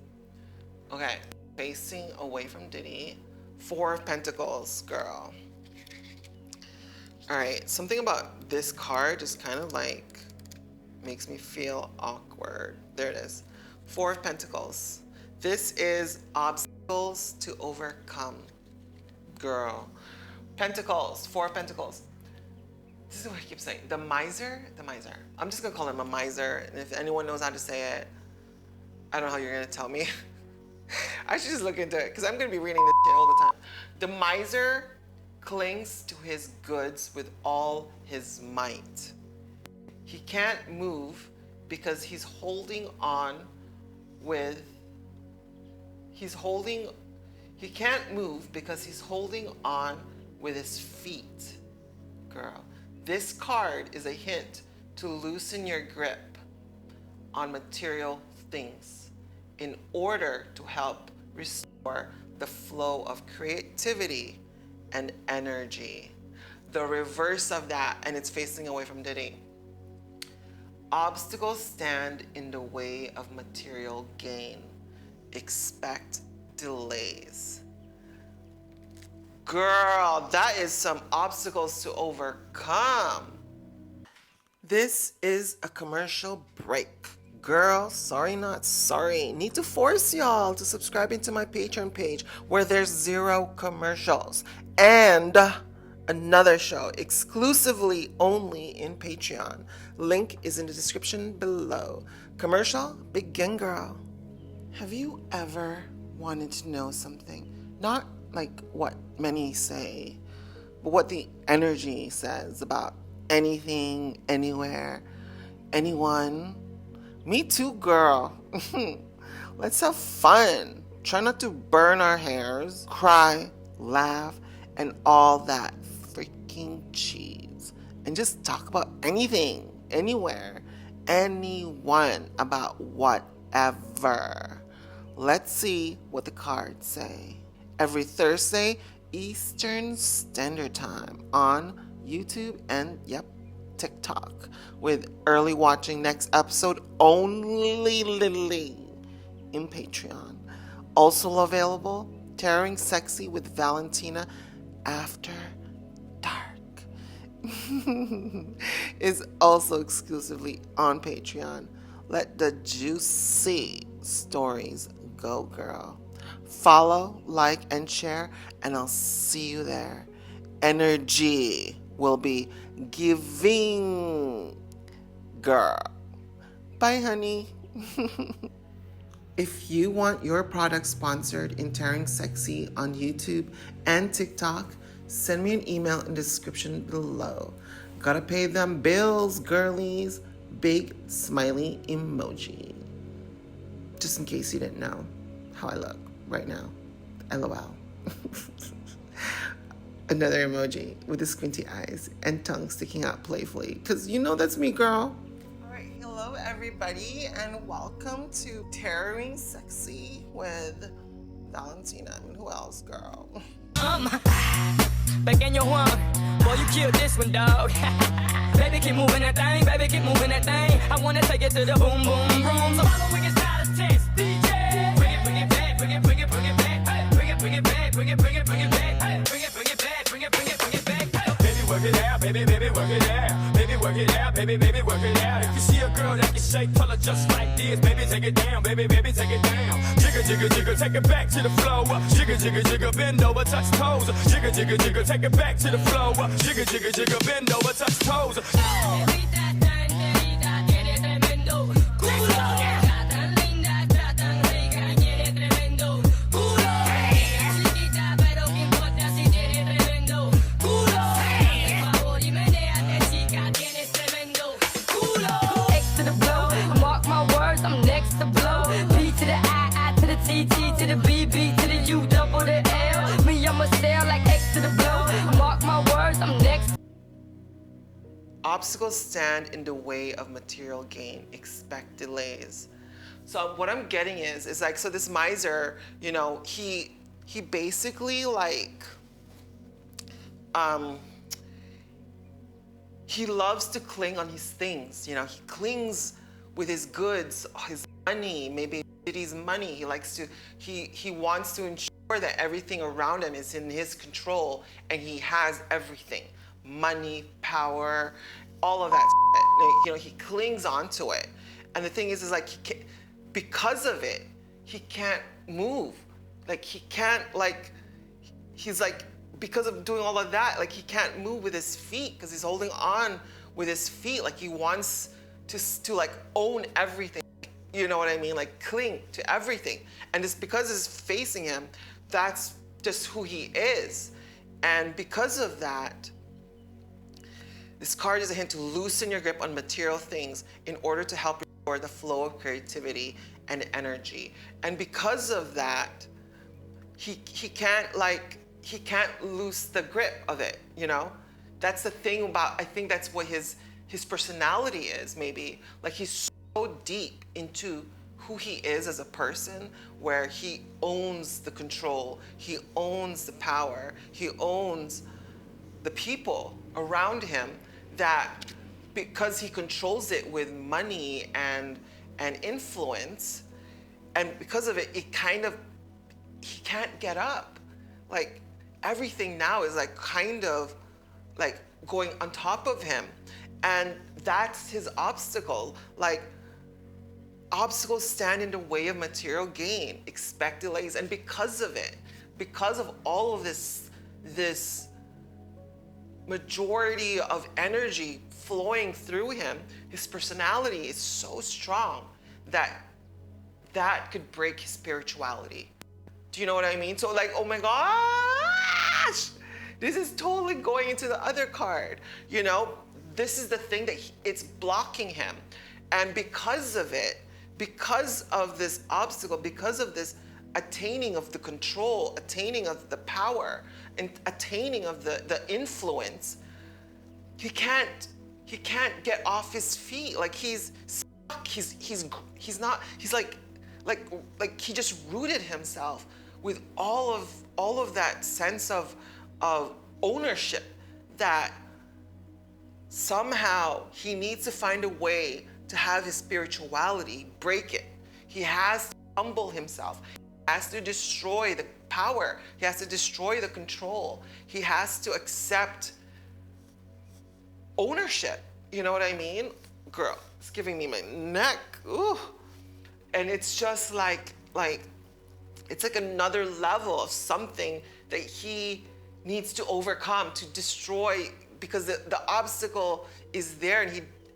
Okay, facing away from Diddy. 4 of Pentacles, girl. All right, something about this card just kind of like makes me feel awkward. There it is. 4 of Pentacles. This is obstacles to overcome, girl. Pentacles, 4 of Pentacles. This is what I keep saying. The miser. I'm just gonna call him a miser, and if anyone knows how to say it, I don't know how you're gonna tell me. I should just look into it, because I'm gonna be reading this shit all the time. The miser clings to his goods with all his might. He can't move because he can't move because he's holding on with his feet, girl. This card is a hint to loosen your grip on material things in order to help restore the flow of creativity and energy. The reverse of that, and it's facing away from Diddy. Obstacles stand in the way of material gain. Expect delays. Girl, that is some obstacles to overcome. This is a commercial break. Girl, sorry not sorry. Need to force y'all to subscribe into my Patreon page where there's 0 commercials. And another show exclusively only in Patreon. Link is in the description below. Commercial, begin, girl. Have you ever wanted to know something? Not like what many say, but what the energy says about anything, anywhere, anyone. Me too, girl. Let's have fun. Try not to burn our hairs, cry, laugh, and all that freaking cheese. And just talk about anything, anywhere, anyone, about whatever. Let's see what the cards say. Every Thursday, Eastern Standard Time on YouTube and, yep, TikTok, with early watching next episode only in Patreon. Also available, Tarotingsexy with Valentina After Dark is also exclusively on Patreon. Let the juicy stories go, girl. Follow, like, and share, and I'll see you there. Energy will be giving, girl. Bye, honey. If you want your product sponsored in Tarotingsexy on YouTube and TikTok, send me an email in the description below. Gotta pay them bills, girlies. Big smiley emoji. Just in case you didn't know how I look right now. LOL. Another emoji with the squinty eyes and tongue sticking out playfully. Because you know that's me, girl. All right, hello everybody, and welcome to Tarotingsexy with Valentina. I mean, who else, girl? Pequeño Juan, boy, you killed this one, dog. Baby, keep moving that thing, baby, keep moving that thing. I wanna take it to the boom, boom, boom. So follow wicked style of test, DJ. Bring it back, bring it back, hey. Bring it back, bring it back, hey. Bring it back, bring it back, hey. Baby, work it out, baby, work it out. Baby, work it out, baby, work it out. If you see a girl that can shake, tell her just like this. Baby, take it down, baby, take it down. Jigger, jigger, jigger, take it back to the floor. Jigger, jigger, jigger, bend over, touch toes. Jigger, jigger, jigger, take it back to the floor. Jigger, jigger, jigger, bend over, touch toes. To the BB, to the U, double the L. Me, I'ma sail like X to the blow. Mark my words, I'm next. Obstacles stand in the way of material gain. Expect delays. So what I'm getting is like, so this miser, you know, he basically like, he loves to cling on his things. You know, he clings with his goods, his money, maybe Diddy's money. He likes to, he wants to ensure that everything around him is in his control, and he has everything. Money, power, all of that shit. You know, he clings onto it. And the thing is like, because of it, he can't move. Like, he can't, like, he's like, because of doing all of that, like, he can't move with his feet because he's holding on with his feet. Like, he wants to like own everything. You know what I mean? Like, cling to everything. And it's because it's facing him, that's just who he is. And because of that, this card is a hint to loosen your grip on material things in order to help restore the flow of creativity and energy. And because of that, he can't loose the grip of it, you know? That's the thing about, I think that's what his personality is, maybe. Like, he's so deep into who he is as a person, where he owns the control, he owns the power, he owns the people around him, that because he controls it with money and influence, and because of it, he can't get up. Like, everything now is like kind of like going on top of him, and that's his obstacle. Like, obstacles stand in the way of material gain. Expect delays. And because of it, because of all of this majority of energy flowing through him, his personality is so strong that could break his spirituality. Do you know what I mean? So like, oh my gosh, this is totally going into the other card. You know, this is the thing that it's blocking him. And because of it, because of this obstacle, because of this attaining of the control, attaining of the power, and attaining of the influence, he can't get off his feet. Like he's stuck. He's not. He's like he just rooted himself with all of that sense of ownership that somehow he needs to find a way to have his spirituality break it. He has to humble himself. He has to destroy the power. He has to destroy the control. He has to accept ownership. You know what I mean? Girl, it's giving me my neck. Ooh. And it's just like it's like another level of something that he needs to overcome, to destroy, because the obstacle is there,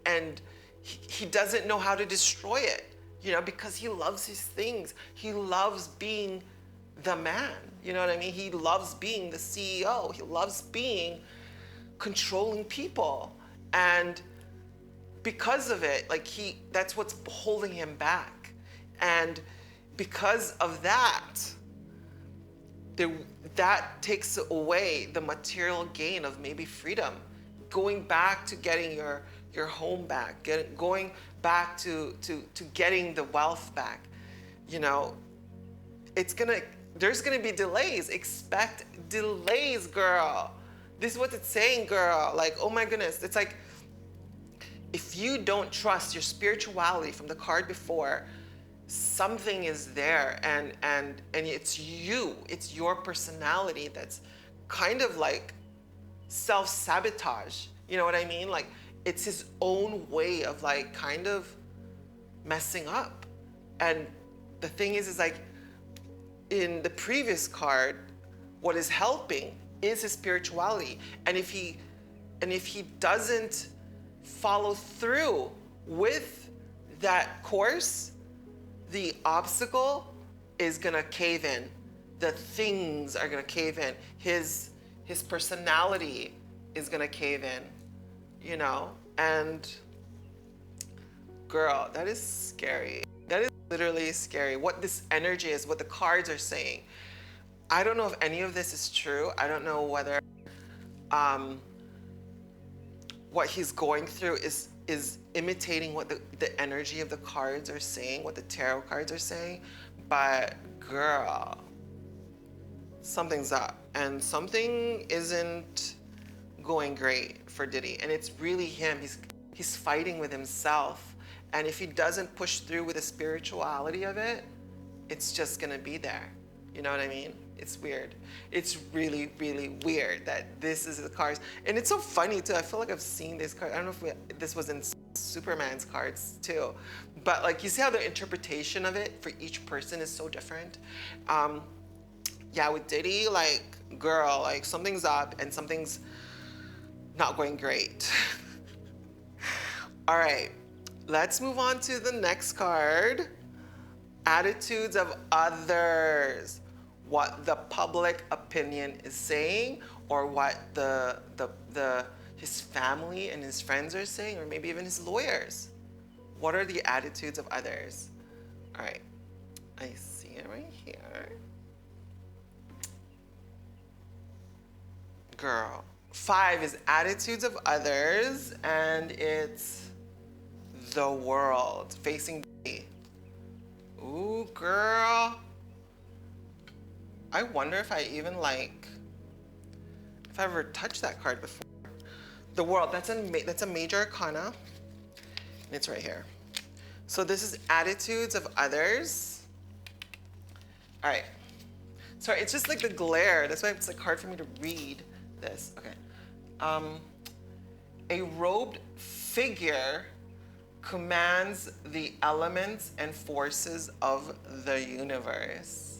and he doesn't know how to destroy it, you know, because he loves his things. He loves being the man, you know what I mean? He loves being the CEO. He loves being controlling people. And because of it, like that's what's holding him back. And because of that, that takes away the material gain of maybe freedom, going back to getting your home back, going back to getting the wealth back. You know, there's gonna be delays. Expect delays, girl. This is what it's saying, girl. Like, oh my goodness. It's like, if you don't trust your spirituality from the card before, something is there, and it's you, it's your personality that's kind of like self-sabotage. You know what I mean? Like, it's his own way of like kind of messing up. And the thing is like, in the previous card, what is helping is his spirituality. And if he doesn't follow through with that course, the obstacle is gonna cave in. The things are gonna cave in. His personality is gonna cave in, you know? And girl, that is scary. That is literally scary. What this energy is, what the cards are saying. I don't know if any of this is true. I don't know whether what he's going through is imitating what the energy of the cards are saying, what the tarot cards are saying. But girl, something's up, and something isn't going great for Diddy. And it's really him. He's fighting with himself. And if he doesn't push through with the spirituality of it, it's just gonna be there. You know what I mean? It's weird. It's really, really weird that this is the cards. And it's so funny too. I feel like I've seen this card. I don't know if this was in Superman's cards too. But like, you see how the interpretation of it for each person is so different? Yeah, with Diddy, like, girl, like something's up and something's not going great. All right, let's move on to the next card. Attitudes of others. What the public opinion is saying, or what his family and his friends are saying, or maybe even his lawyers. What are the attitudes of others? All right, I see it right here. Girl, 5 is attitudes of others, and it's the world facing me. Ooh, girl. I wonder if I even if I ever touched that card before. The world, that's a major arcana, and it's right here. So this is attitudes of others. All right. Sorry, it's just like the glare. That's why it's like hard for me to read this. Okay. A robed figure commands the elements and forces of the universe.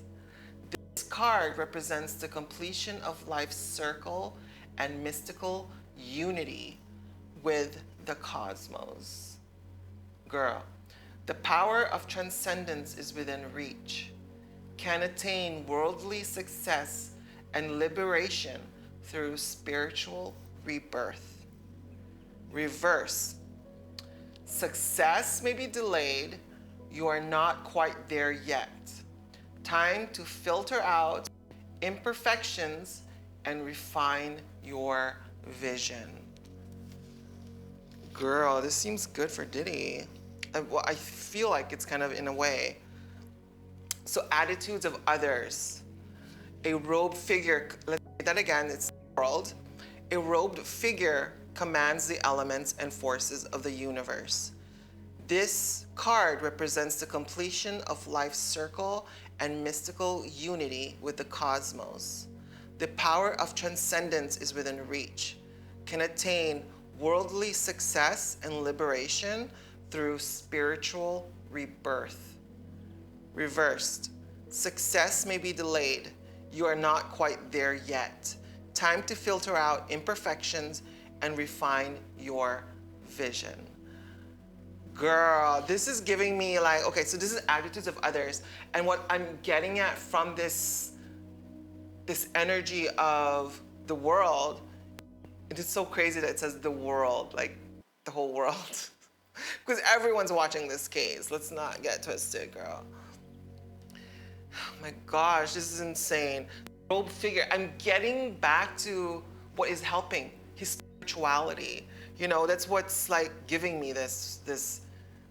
This card represents the completion of life's circle and mystical unity with the cosmos. Girl, the power of transcendence is within reach. Can attain worldly success and liberation through spiritual rebirth. Reverse. Success may be delayed. You are not quite there yet. Time to filter out imperfections and refine your vision. Girl, this seems good for Diddy. Well, I feel like it's kind of in a way. So attitudes of others. A robed figure, let's say that again, it's the world. A robed figure commands the elements and forces of the universe. This card represents the completion of life's circle and mystical unity with the cosmos. The power of transcendence is within reach, can attain worldly success and liberation through spiritual rebirth. Reversed, success may be delayed. You are not quite there yet. Time to filter out imperfections and refine your vision. Girl, this is giving me like, okay, so this is attitudes of others. And what I'm getting at from this energy of the world, it is so crazy that it says the world, like the whole world. Because everyone's watching this case. Let's not get twisted, girl. Oh my gosh, this is insane. Robed figure, I'm getting back to what is helping, his spirituality. You know, that's what's like giving me this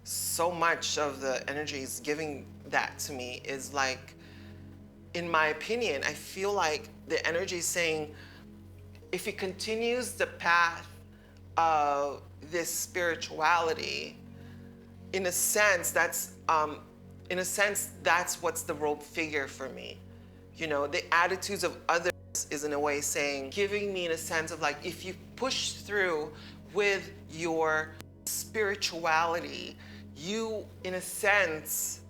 so much of the energy is giving that to me is like, in my opinion, I feel like the energy is saying, if he continues the path of this spirituality, in a sense, that's what's the robed figure for me. You know, the attitudes of others is in a way saying, giving me in a sense of like, if you push through with your spirituality, you, in a sense,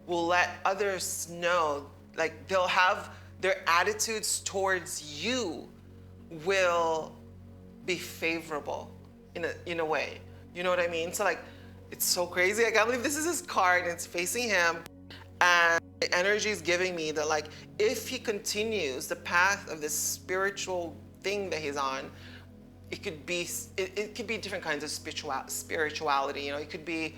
will let others know, like they'll have their attitudes towards you will be favorable in a way. You know what I mean? So like, it's so crazy. I can't believe this is his card and it's facing him. And the energy is giving me that like, if he continues the path of this spiritual thing that he's on, it could be different kinds of spirituality. You know, it could be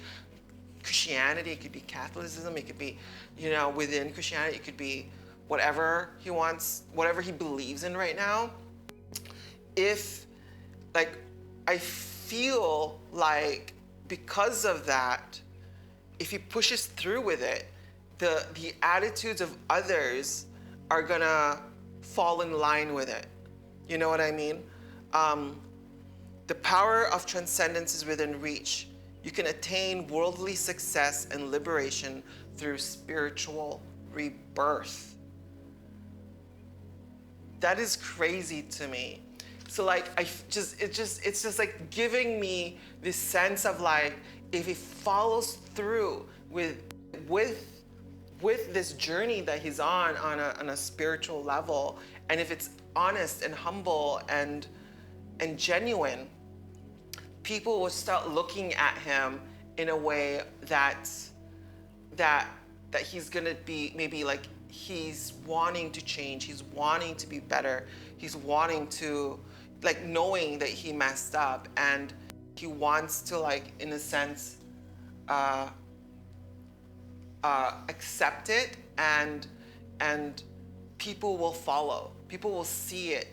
Christianity, it could be Catholicism, it could be, you know, within Christianity, it could be whatever he wants, whatever he believes in right now. If, like, I feel like because of that, if he pushes through with it, the attitudes of others are gonna fall in line with it. You know what I mean? The power of transcendence is within reach. You can attain worldly success and liberation through spiritual rebirth. That is crazy to me. So like, it's just like giving me this sense of like, if he follows through with this journey that he's on a spiritual level, and if it's honest and humble and genuine, people will start looking at him in a way that he's gonna be maybe like, he's wanting to change, he's wanting to be better, he's wanting to, like, knowing that he messed up, and he wants to, like, in a sense, accept it, and people will follow. People will see it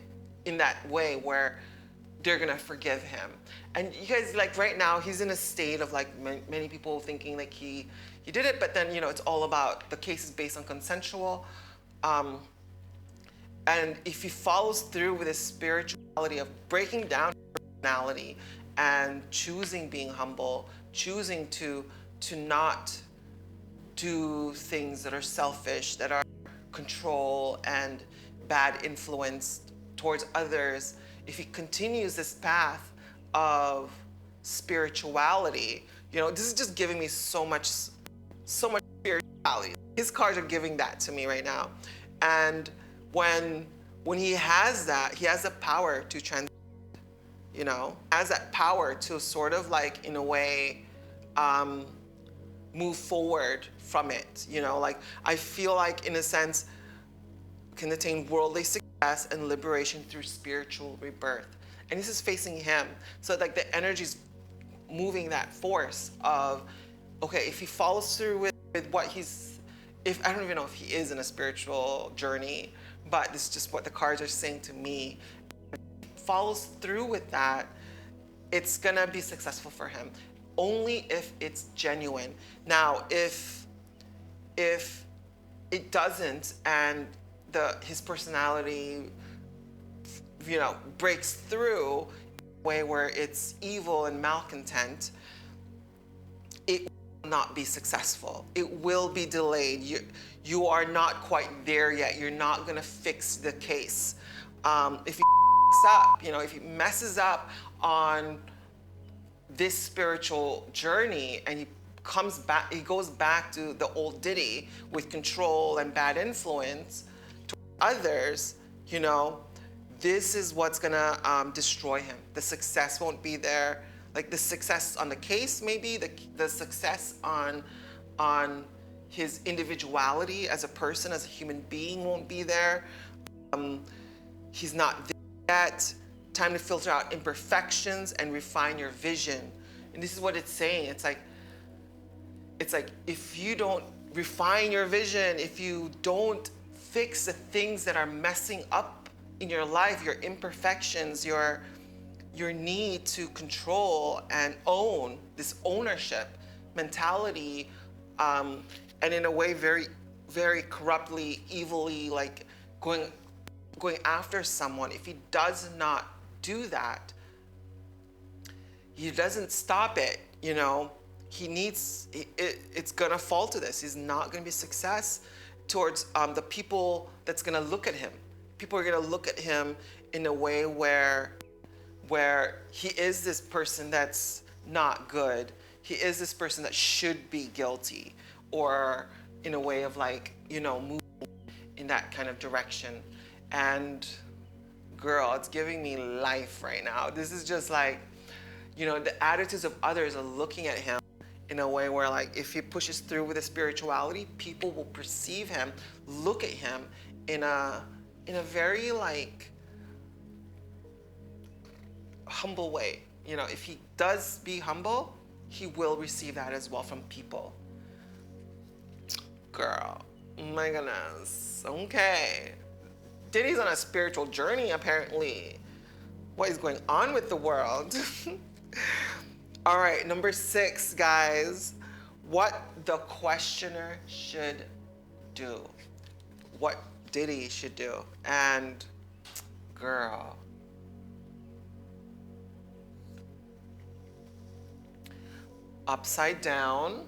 in that way where they're gonna forgive him. And you guys, like, right now, he's in a state of like many people thinking like he did it, but then, you know, it's all about, the case is based on consensual. And if he follows through with his spirituality of breaking down personality and choosing being humble, choosing to not do things that are selfish, that are control and bad influence towards others, if he continues this path of spirituality, you know, this is just giving me so much spirituality. His cards are giving that to me right now. And when he has that, he has the power to transcend, you know, has that power to sort of like, in a way, move forward from it, you know, like, I feel like, in a sense, can attain worldly success and liberation through spiritual rebirth. And this is facing him. So like the energy's moving that force of, okay, if he follows through with what he's, if I don't even know if he is in a spiritual journey, but this is just what the cards are saying to me. Follows through with that, it's gonna be successful for him. Only if it's genuine. Now, if it doesn't, and his personality, you know, breaks through in a way where it's evil and malcontent, it will not be successful. It will be delayed. You are not quite there yet. You're not gonna fix the case. If he up, you know, if he messes up on this spiritual journey and he goes back to the old Diddy with control and bad influence to others, you know, this is what's gonna destroy him. The success won't be there. Like the success on the case, maybe the success on his individuality as a person, as a human being, won't be there. He's not there yet. Time to filter out imperfections and refine your vision. And this is what it's saying. It's like if you don't refine your vision, if you don't fix the things that are messing up in your life, your imperfections, your need to control and own, this ownership mentality, and in a way very, very corruptly, evilly, like going after someone, if he does not do that, he doesn't stop it, you know, it's gonna fall to this. He's not gonna be success towards the people that's gonna look at him. People are gonna look at him in a way where he is this person that's not good. He is this person that should be guilty, or in a way of like, you know, moving in that kind of direction. And girl, it's giving me life right now. This is just like, you know, the attitudes of others are looking at him in a way where, like, if he pushes through with his spirituality, people will perceive him, look at him in a very like humble way. You know, if he does be humble, he will receive that as well from people. Girl, my goodness. Okay. Diddy's on a spiritual journey, apparently. What is going on with the world? All right, number 6, guys. What the questioner should do. What Diddy should do. And girl. Upside down,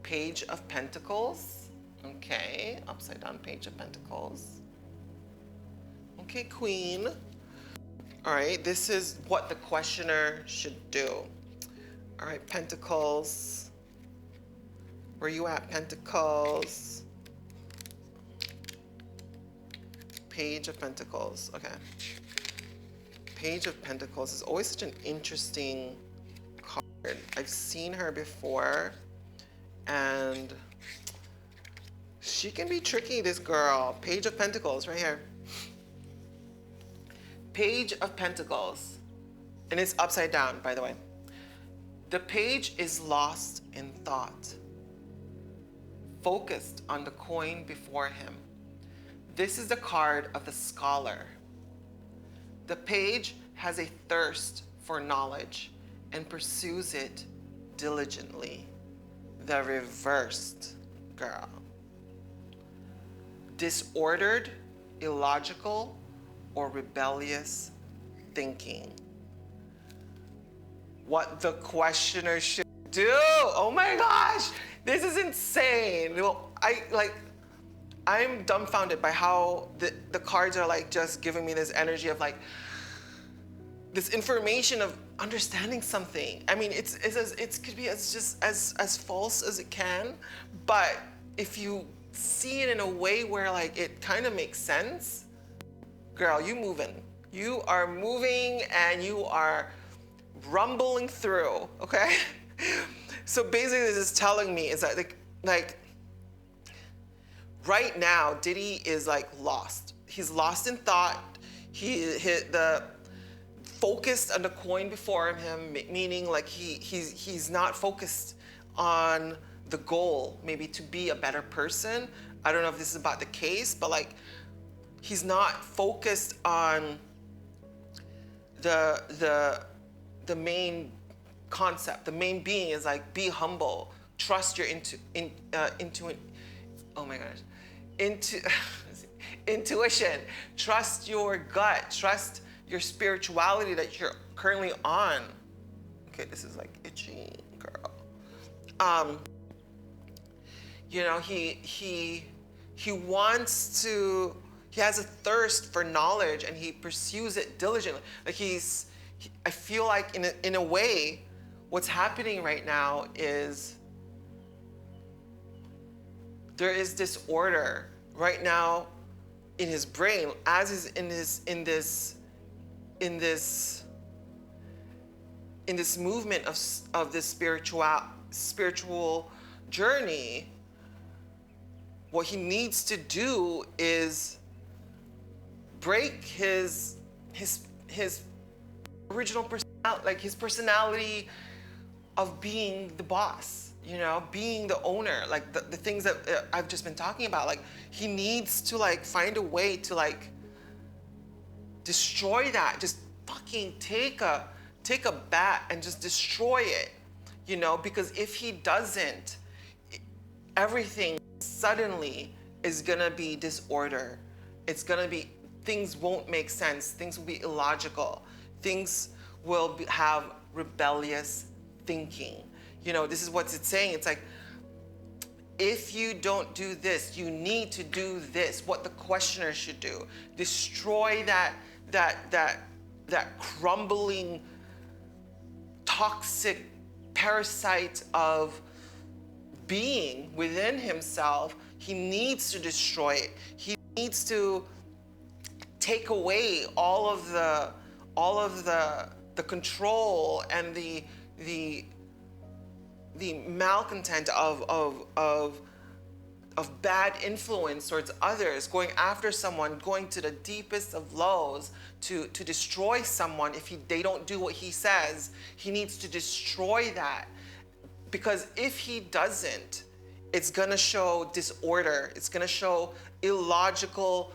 Page of Pentacles. Okay, upside down Page of Pentacles. Okay, Queen. All right, this is what the questioner should do. All right, Pentacles. Where you at, Pentacles? Page of Pentacles, okay. Page of Pentacles is always such an interesting card. I've seen her before, and she can be tricky, this girl. Page of Pentacles, right here. Page of Pentacles, and it's upside down, by the way. The page is lost in thought, focused on the coin before him. This is the card of the scholar. The page has a thirst for knowledge and pursues it diligently. The reversed, girl. Disordered, illogical, or rebellious thinking. What the questioner should do. Oh my gosh, this is insane. Well, I'm dumbfounded by how the cards are like just giving me this energy of like this information of understanding something. I mean, it could be as false as it can, but if you see it in a way where like it kind of makes sense, girl, you moving. You are moving and you are rumbling through, okay? So basically this is telling me is that like right now, Diddy is like lost. He's lost in thought. He hit the focused on the coin before him, meaning like he's not focused on the goal, maybe to be a better person. I don't know if this is about the case, but like he's not focused on the main concept. The main being is like, be humble, trust your intuition, trust your gut, trust your spirituality that you're currently on. Okay, this is like itchy, girl. You know, he wants to, he has a thirst for knowledge and he pursues it diligently. Like I feel like in a way, what's happening right now is there is disorder right now in his brain, as is in this movement of this spiritual journey. What he needs to do is break his original personality, like his personality of being the boss, you know, being the owner, like the things that I've just been talking about. Like he needs to like find a way to like destroy that. Just fucking take a bat and just destroy it, you know, because if he doesn't, everything suddenly is gonna be disorder. It's gonna be, things won't make sense. Things will be illogical. Things will have rebellious thinking. You know, this is what it's saying. It's like, if you don't do this, you need to do this. What the questioner should do. Destroy that crumbling, toxic parasite of being within himself. He needs to destroy it. He needs to take away all of the control and the malcontent of bad influence towards others, going after someone, going to the deepest of lows to destroy someone. If they don't do what he says, he needs to destroy that. Because if he doesn't, it's gonna show disorder. It's gonna show illogical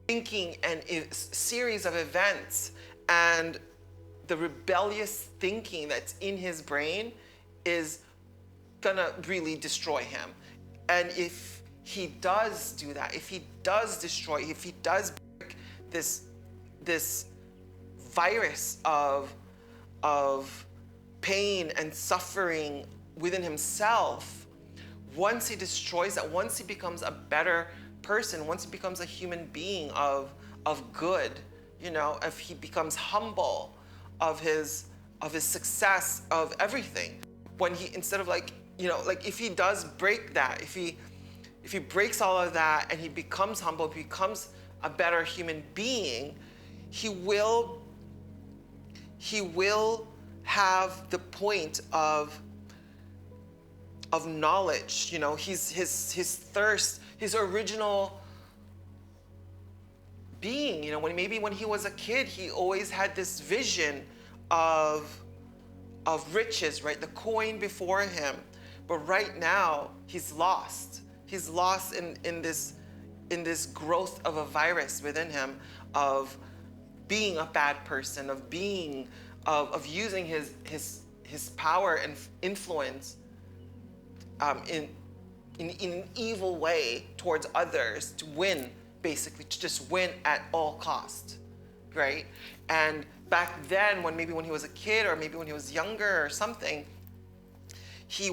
thinking and a series of events. And the rebellious thinking that's in his brain is gonna really destroy him. And if he does do that, if he does destroy, if he does break this virus of pain and suffering within himself, once he destroys that, once he becomes a better person, once he becomes a human being of good, you know, if he becomes humble of his success, of everything, when he, instead of like, you know, like if he does break that, if he breaks all of that and he becomes humble, becomes a better human being, he will have the point of knowledge. You know, his thirst, his original being. You know, when he was a kid, he always had this vision of riches, right? The coin before him. But right now, he's lost. He's lost in this growth of a virus within him of being a bad person, of being of using his power and influence in an evil way towards others to win, basically, to just win at all cost, right? And back then, when he was a kid, or maybe when he was younger or something, he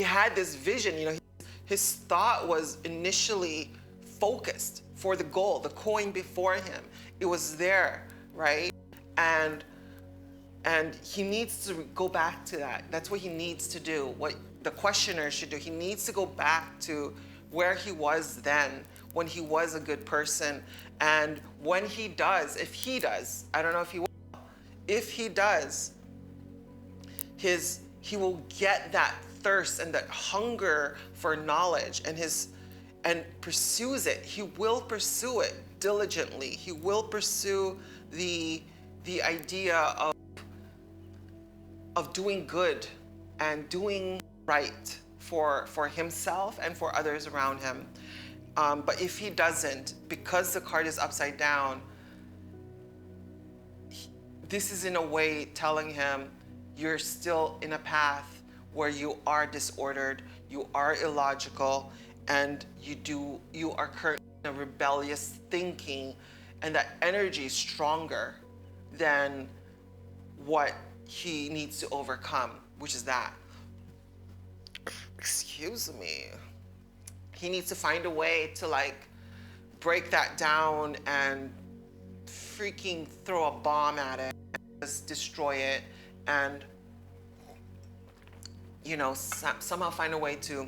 had this vision. You know, his thought was initially focused for the goal, the coin before him. It was there, right? And he needs to go back to that. That's what he needs to do, what the questioner should do. He needs to go back to where he was then, when he was a good person. And when he does, if he does, I don't know if he will, if he does, he will get that thirst and that hunger for knowledge, and and pursues it. He will pursue it diligently. He will pursue the idea of doing good and doing right for himself and for others around him. But if he doesn't, because the card is upside down, this is in a way telling him you're still in a path where you are disordered, you are illogical, and you are currently in a rebellious thinking, and that energy is stronger than what he needs to overcome, which is that. Excuse me. He needs to find a way to like break that down and freaking throw a bomb at it, just destroy it, and you know, somehow find a way to,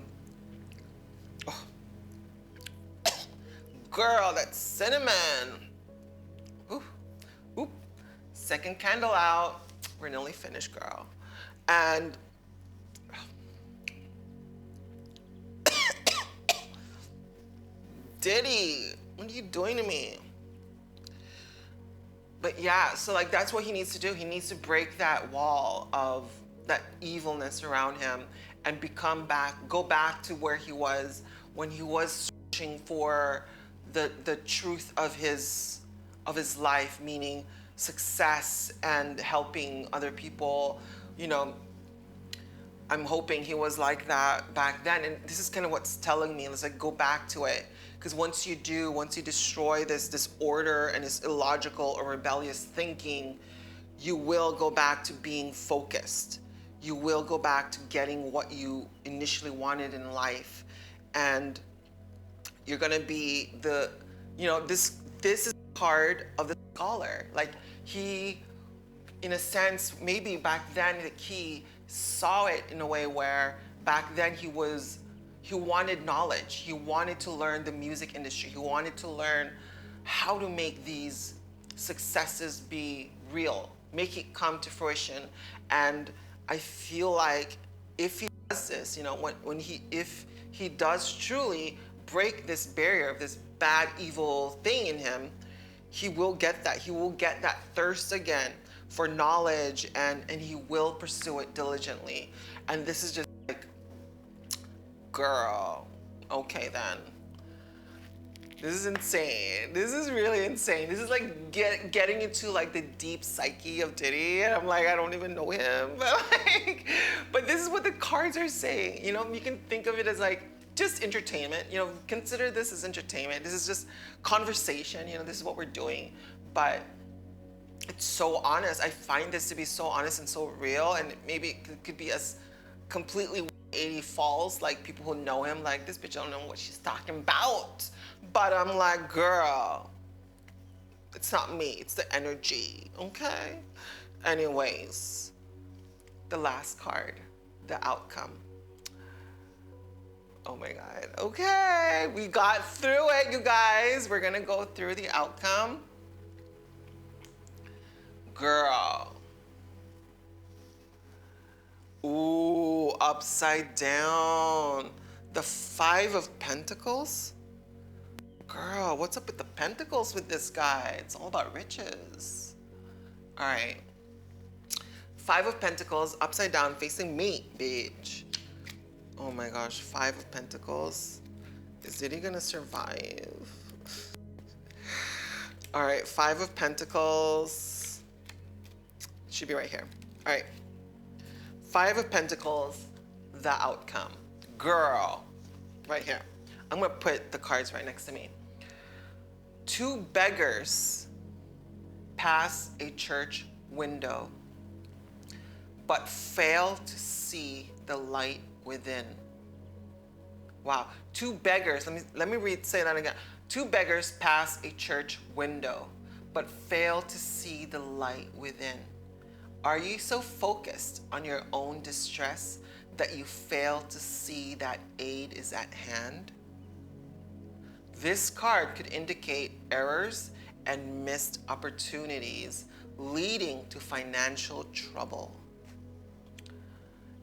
oh. Girl, that cinnamon. Ooh, ooh. Second candle out. We're nearly finished, girl. And Diddy, what are you doing to me? But yeah, so like that's what he needs to do. He needs to break that wall of that evilness around him and go back to where he was when he was searching for the truth of his life, meaning success and helping other people. You know, I'm hoping he was like that back then, and this is kind of what's telling me. Let's like go back to it, because once you destroy this disorder and this illogical or rebellious thinking, you will go back to being focused. You will go back to getting what you initially wanted in life, and you're gonna be this is part of the scholar. Like he, in a sense, maybe back then he saw it in a way where back then he wanted knowledge. He wanted to learn the music industry. He wanted to learn how to make these successes be real, make it come to fruition. And I feel like if he does this, you know, if he does truly break this barrier of this bad, evil thing in him, he will get that. He will get that thirst again for knowledge, and he will pursue it diligently. And this is just like, girl, okay then. This is insane. This is really insane. This is like getting into like the deep psyche of Diddy, and I'm like, I don't even know him, but this is what the cards are saying. You know, you can think of it as like just entertainment. You know, consider this as entertainment. This is just conversation. You know, this is what we're doing, but it's so honest. I find this to be so honest and so real, and maybe it could be as completely 180 false, like people who know him, like this bitch don't know what she's talking about. But I'm like, girl, it's not me, it's the energy, okay? Anyways, the last card, the outcome. Oh my God, okay, we got through it, you guys. We're gonna go through the outcome. Girl. Ooh, upside down. The 5 of Pentacles. Girl, what's up with the pentacles with this guy? It's all about riches. All right. 5 of Pentacles, upside down, facing me, bitch. Oh my gosh, 5 of Pentacles. Is Diddy gonna survive? All right, 5 of Pentacles. Should be right here. All right. 5 of Pentacles, the outcome. Girl, right here. I'm gonna put the cards right next to me. 2 beggars pass a church window, but fail to see the light within. Wow, 2 beggars, let me say that again. 2 beggars pass a church window, but fail to see the light within. Are you so focused on your own distress that you fail to see that aid is at hand? This card could indicate errors and missed opportunities leading to financial trouble.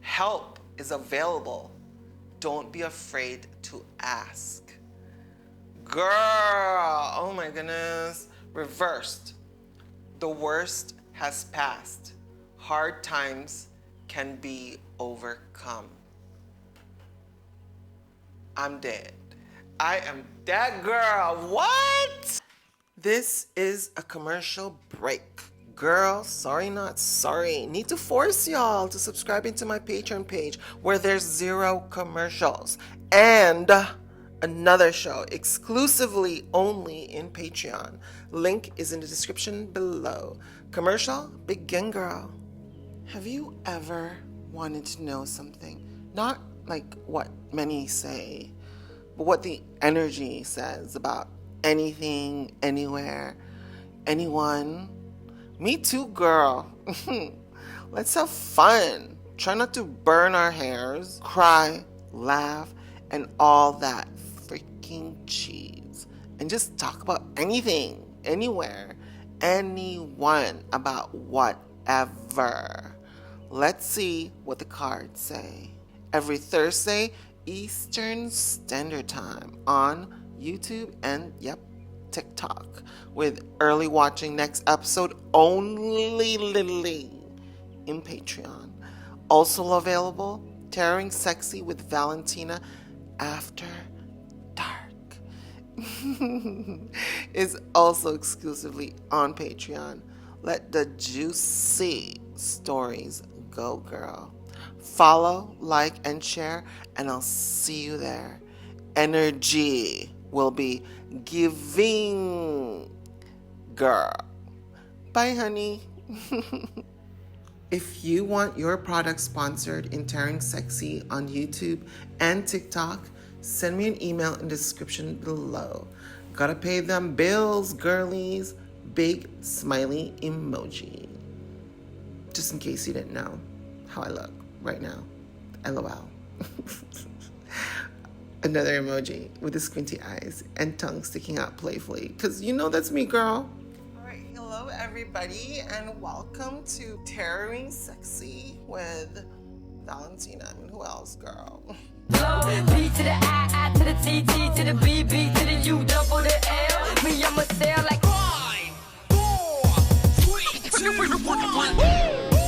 Help is available. Don't be afraid to ask. Girl, oh my goodness. Reversed. The worst has passed. Hard times can be overcome. I'm dead. I am dead, girl. What? This is a commercial break. Girl, sorry not sorry. Need to force y'all to subscribe into my Patreon page where there's 0 commercials. And another show exclusively only in Patreon. Link is in the description below. Commercial, begin, girl. Have you ever wanted to know something? Not like what many say, but what the energy says about anything, anywhere, anyone. Me too, girl. Let's have fun. Try not to burn our hairs, cry, laugh, and all that freaking cheese. And just talk about anything, anywhere, anyone, about whatever. Let's see what the cards say. Every Thursday, Eastern Standard Time on YouTube and, TikTok, with early watching next episode only in Patreon. Also available, Taroting Sexy with Valentina After Dark is also exclusively on Patreon. Let the juicy stories go, girl. Follow, like, and share, and I'll see you there. Energy will be giving, girl. Bye, honey. If you want your product sponsored in Taroting Sexy on YouTube and TikTok, send me an email in the description below. Gotta pay them bills, girlies. Big smiley emoji. Just in case you didn't know how I look right now. LOL. Another emoji with the squinty eyes and tongue sticking out playfully. Because you know that's me, girl. Alright, hello everybody and welcome to Taroting Sexy with Valentina. I mean, who else, girl? B to the I to the T, T to the B, B to the U, double the L. Me, I'ma sail like 5, 4, 3, 2, 1.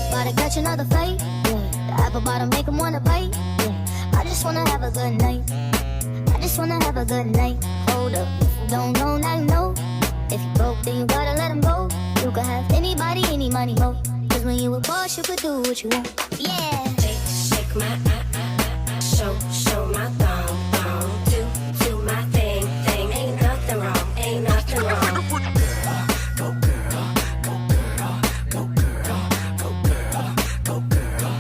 About to catch another fight, yeah. The apple bottom make 'em wanna bite, yeah. I just wanna have a good night. I just wanna have a good night. Hold up, if you don't know, now you know. If you broke, then you gotta let 'em go. You can have anybody, any money, mo. Cause when you a boss, you could do what you want. Yeah. Shake my show my thong, do my thing. Ain't nothing wrong, ain't nothing wrong. Go girl, go girl, go girl, go girl, go girl, go girl.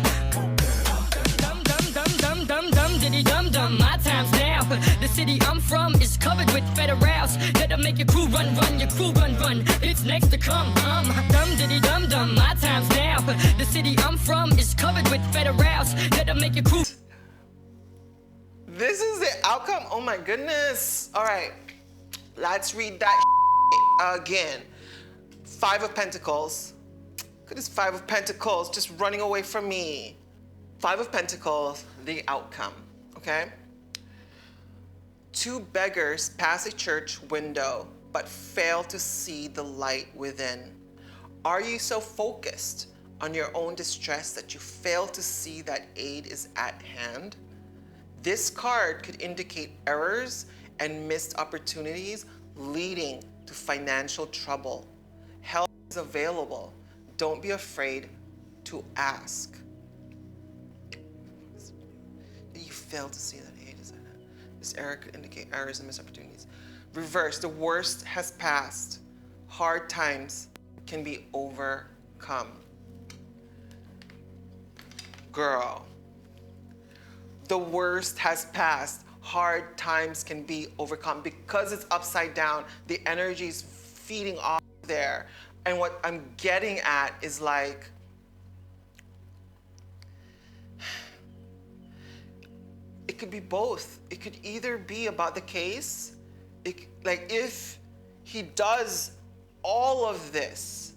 Dum dum dum dum dum dum diddy dum dum. My time's now. The city I'm from is covered with federals that'll make your crew run, your crew run. It's next to come. Dum diddy dum dum. My time's now. The city I'm from is covered with federals that'll make your crew. This is the outcome. Oh my goodness. All right, let's read that again. 5 of Pentacles. Look at this 5 of Pentacles just running away from me. 5 of Pentacles, the outcome, okay? 2 beggars pass a church window but fail to see the light within. Are you so focused on your own distress that you fail to see that aid is at hand? This card could indicate errors and missed opportunities leading to financial trouble. Help is available. Don't be afraid to ask. You fail to see that aid is at hand. This error could indicate errors and missed opportunities. Reverse, the worst has passed. Hard times can be overcome. Girl. The worst has passed. Hard times can be overcome. Because it's upside down, the energy is feeding off there. And what I'm getting at is like, it could be both. It could either be about the case, like if he does all of this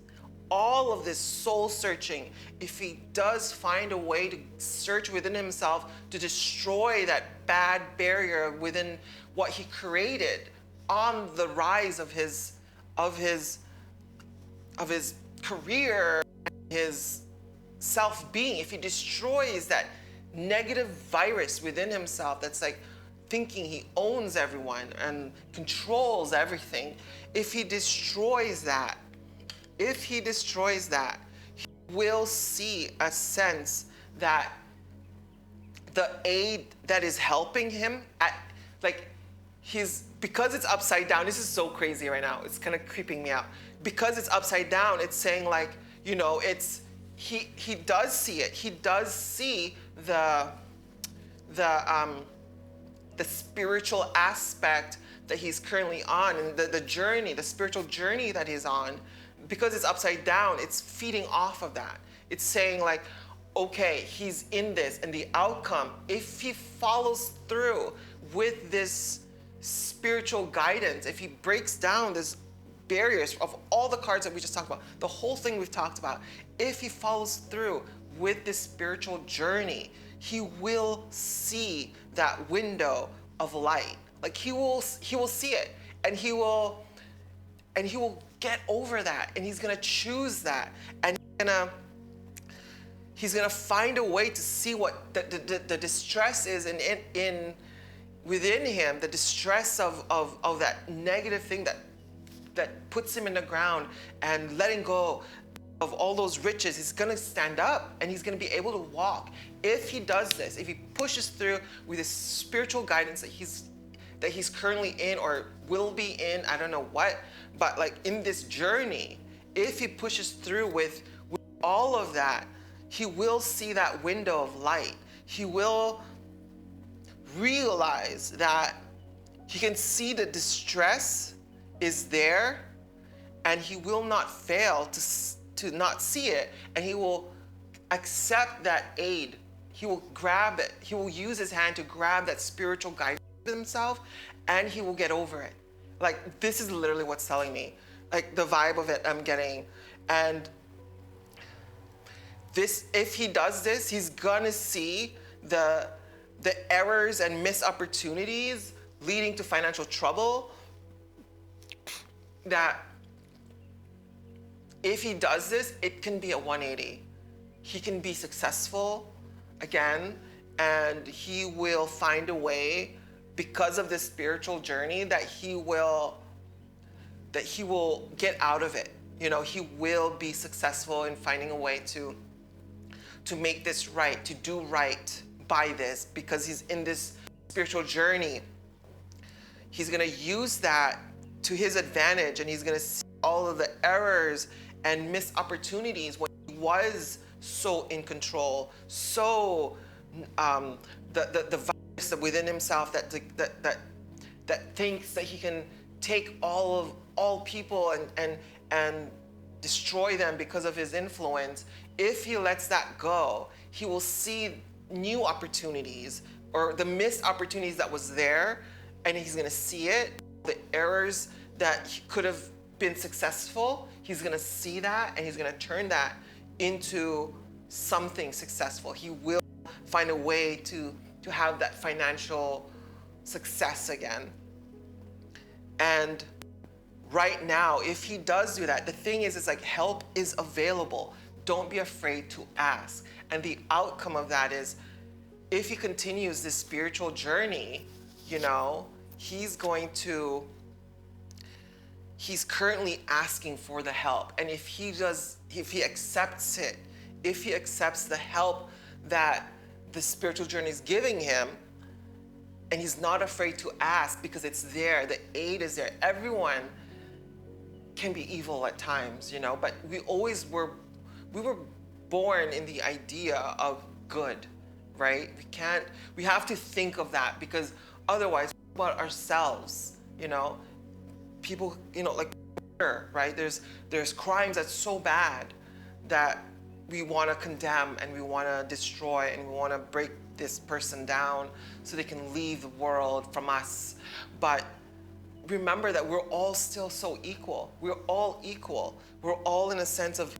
soul searching, if he does find a way to search within himself to destroy that bad barrier within what he created, on the rise of his career, his self-being, if he destroys that negative virus within himself that's like thinking he owns everyone and controls everything, if he destroys that, he will see a sense that the aid that is helping him at, like, because it's upside down, this is so crazy right now, it's kind of creeping me out. Because it's upside down, it's saying like, you know, he does see it. He does see the spiritual aspect that he's currently on, and the journey, the spiritual journey that he's on. Because it's upside down, it's feeding off of that. It's saying like, okay, he's in this, and the outcome, if he follows through with this spiritual guidance, if he breaks down this barriers of all the cards that we just talked about, the whole thing we've talked about, if he follows through with this spiritual journey, he will see that window of light. Like he will see it, and he will get over that, and he's gonna choose that, and he's gonna find a way to see what the distress is in within him, the distress of that negative thing that puts him in the ground, and letting go of all those riches. He's gonna stand up, and he's gonna be able to walk. If he does this, if he pushes through with this spiritual guidance that he's currently in, or will be in, I don't know what, but like in this journey, if he pushes through with all of that, he will see that window of light. He will realize that he can see the distress is there, and he will not fail to not see it, and he will accept that aid. He will grab it. He will use his hand to grab that spiritual guidance himself, and he will get over it. Like, this is literally what's telling me, like the vibe of it I'm getting. And this, if he does this, he's gonna see the errors and missed opportunities leading to financial trouble, that if he does this, it can be a 180. He can be successful again, and he will find a way, because of this spiritual journey, that he will get out of it. You know, he will be successful in finding a way to make this right, to do right by this, because he's in this spiritual journey. He's gonna use that to his advantage, and he's gonna see all of the errors and missed opportunities when he was so in control, so the virus within himself that thinks that he can take all people and destroy them because of his influence. If he lets that go, he will see new opportunities, or the missed opportunities that was there, and he's gonna see it, the errors that he could have been successful, he's gonna see that, and he's gonna turn that into something successful. He will find a way to have that financial success again. And right now, if he does do that, the thing is, it's like, help is available. Don't be afraid to ask. And the outcome of that is, if he continues this spiritual journey, you know, he's currently asking for the help. And if he accepts it, if he accepts the help that the spiritual journey is giving him, and he's not afraid to ask because it's there, the aid is there. Everyone can be evil at times, you know, but we were born in the idea of good, right? We have to think of that, because otherwise, about ourselves, you know, people, you know, like, right? There's crimes that's so bad that we want to condemn, and we want to destroy, and we want to break this person down so they can leave the world from us. But remember that we're all still so equal. We're all equal. We're all in a sense of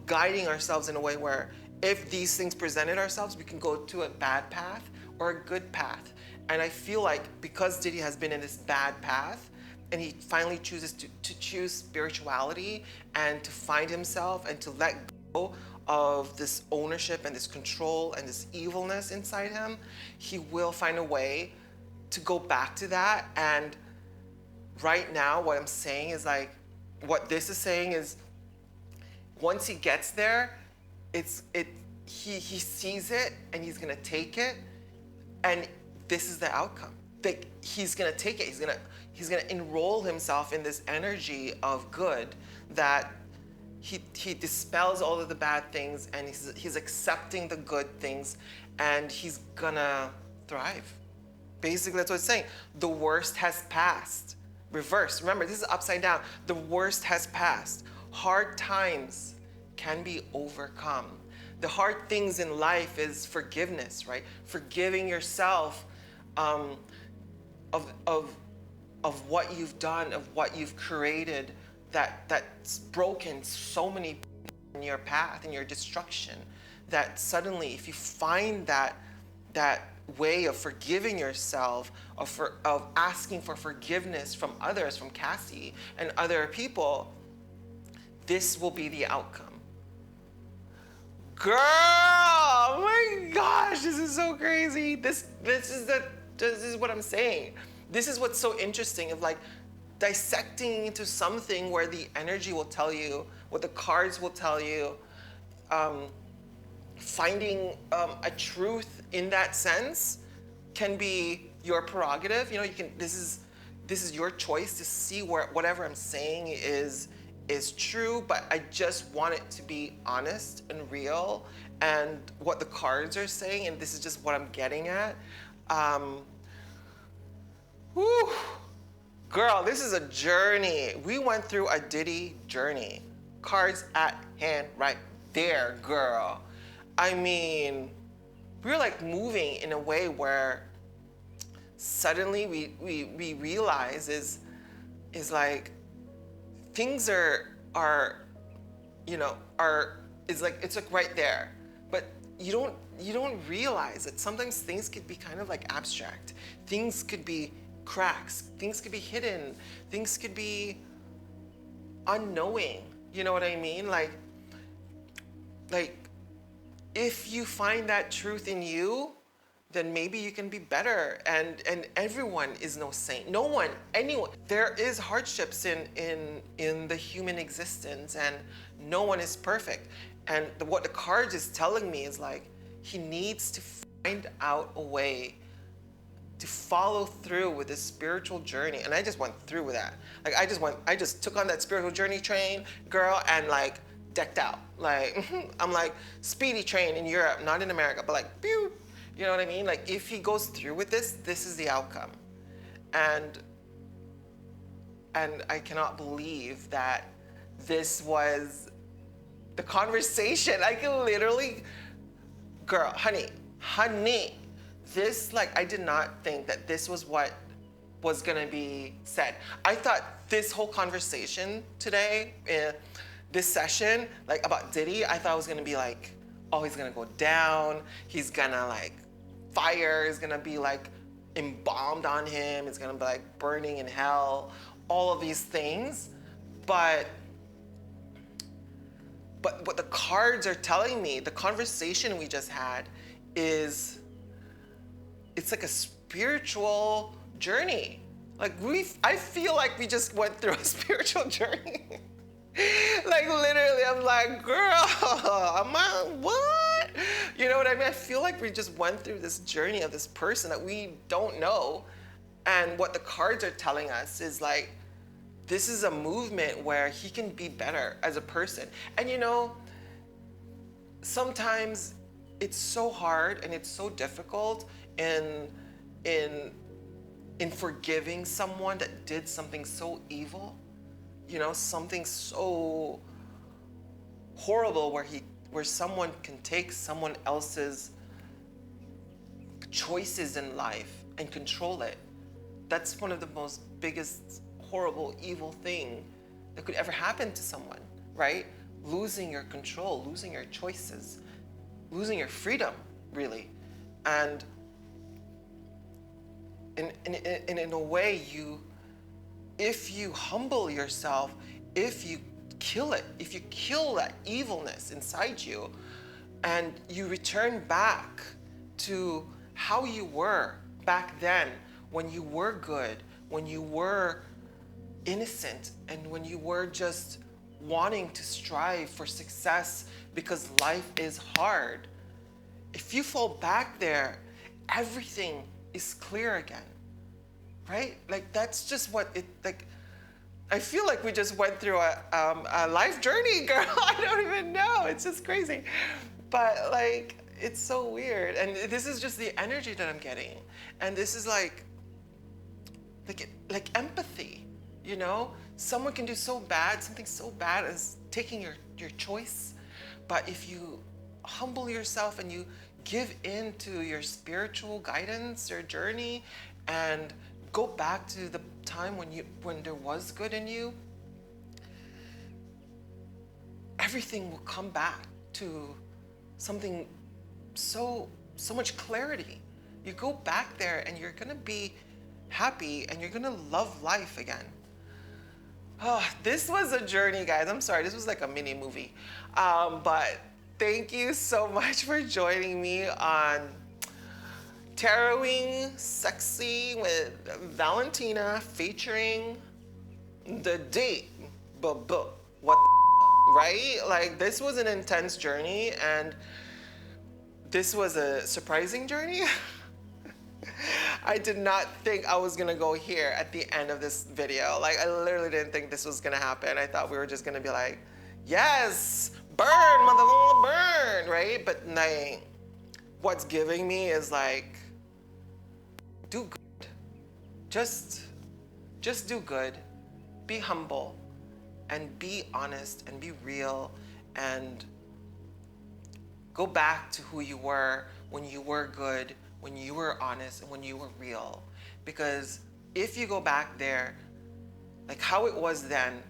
guiding ourselves in a way where, if these things presented ourselves, we can go to a bad path or a good path. And I feel like because Diddy has been in this bad path, and he finally chooses to choose spirituality and to find himself and to let go of this ownership and this control and this evilness inside him, he will find a way to go back to that. And right now, what I'm saying is like, what this is saying is, once he gets there, he sees it and he's gonna take it, and this is the outcome. Like, he's gonna take it. He's gonna enroll himself in this energy of good that he dispels all of the bad things, and he's accepting the good things, and he's gonna thrive. Basically, that's what it's saying. The worst has passed. Reverse. Remember, this is upside down. The worst has passed. Hard times can be overcome. The hard things in life is forgiveness, right? Forgiving yourself of what you've done, of what you've created, that's broken so many people in your path, in your destruction, that suddenly, if you find that way of forgiving yourself, of asking for forgiveness from others, from Cassie and other people, this will be the outcome. Girl, oh my gosh, this is so crazy. This is what I'm saying. This is what's so interesting, of like dissecting into something where the energy will tell you, what the cards will tell you, finding a truth in that sense can be your prerogative. You know, you can. This is your choice to see where whatever I'm saying is true, but I just want it to be honest and real, and what the cards are saying, and this is just what I'm getting at. Whew. Girl, this is a journey. We went through a Diddy journey. Cards at hand right there, girl. I mean, we're like moving in a way where suddenly we realize is like things it's like right there. But you don't realize that sometimes things could be kind of like abstract. Things could be cracks, things could be hidden, things could be unknowing. You know what I mean? Like if you find that truth in you, then maybe you can be better. And everyone is no saint. No one, anyone. There is hardships in the human existence, and no one is perfect. And what the cards is telling me is like, he needs to find out a way to follow through with this spiritual journey. And I just went through with that. Like I just took on that spiritual journey train, girl, and like decked out. Like I'm like speedy train in Europe, not in America, but like pew. You know what I mean? Like if he goes through with this is the outcome. And I cannot believe that this was the conversation. I can literally, girl, honey, this, like, I did not think that this was what was gonna be said. I thought this whole conversation today, this session, like about Diddy, I thought it was gonna be like, oh, he's gonna go down, he's gonna like, fire is gonna be like embalmed on him, it's gonna be like burning in hell, all of these things. But what the cards are telling me, the conversation we just had is, it's like a spiritual journey. Like I feel like we just went through a spiritual journey. Like literally, I'm like, girl, what? You know what I mean? I feel like we just went through this journey of this person that we don't know. And what the cards are telling us is like, this is a movement where he can be better as a person. And you know, sometimes it's so hard and it's so difficult in forgiving someone that did something so evil, you know, something so horrible where someone can take someone else's choices in life and control it. That's one of the most biggest horrible, evil thing that could ever happen to someone, right? Losing your control, losing your choices, losing your freedom, really. And in a way, if you humble yourself, if you kill it, if you kill that evilness inside you, and you return back to how you were back then, when you were good, when you were innocent, and when you were just wanting to strive for success because life is hard. If you fall back there, everything is clear again, right? Like, that's just what it, like, I feel like we just went through a life journey, girl. I don't even know. It's just crazy. But like, it's so weird. And this is just the energy that I'm getting. And this is like empathy, you know? Someone can do so bad, something so bad as taking your choice. But if you humble yourself and you give in to your spiritual guidance, your journey, and go back to the time when there was good in you, everything will come back to something so much clarity. You go back there and you're gonna be happy and you're gonna love life again. Oh, this was a journey, guys. I'm sorry, this was like a mini movie. But thank you so much for joining me on Taroting Sexy with Valentina, featuring the date, what the, right? Like, this was an intense journey, and this was a surprising journey. I did not think I was gonna go here at the end of this video. Like, I literally didn't think this was gonna happen. I thought we were just gonna be like, yes, burn, motherfucker, burn, right? But like, what's giving me is like, do good. Just do good. Be humble and be honest and be real and go back to who you were when you were good, when you were honest, and when you were real. Because if you go back there, like how it was then,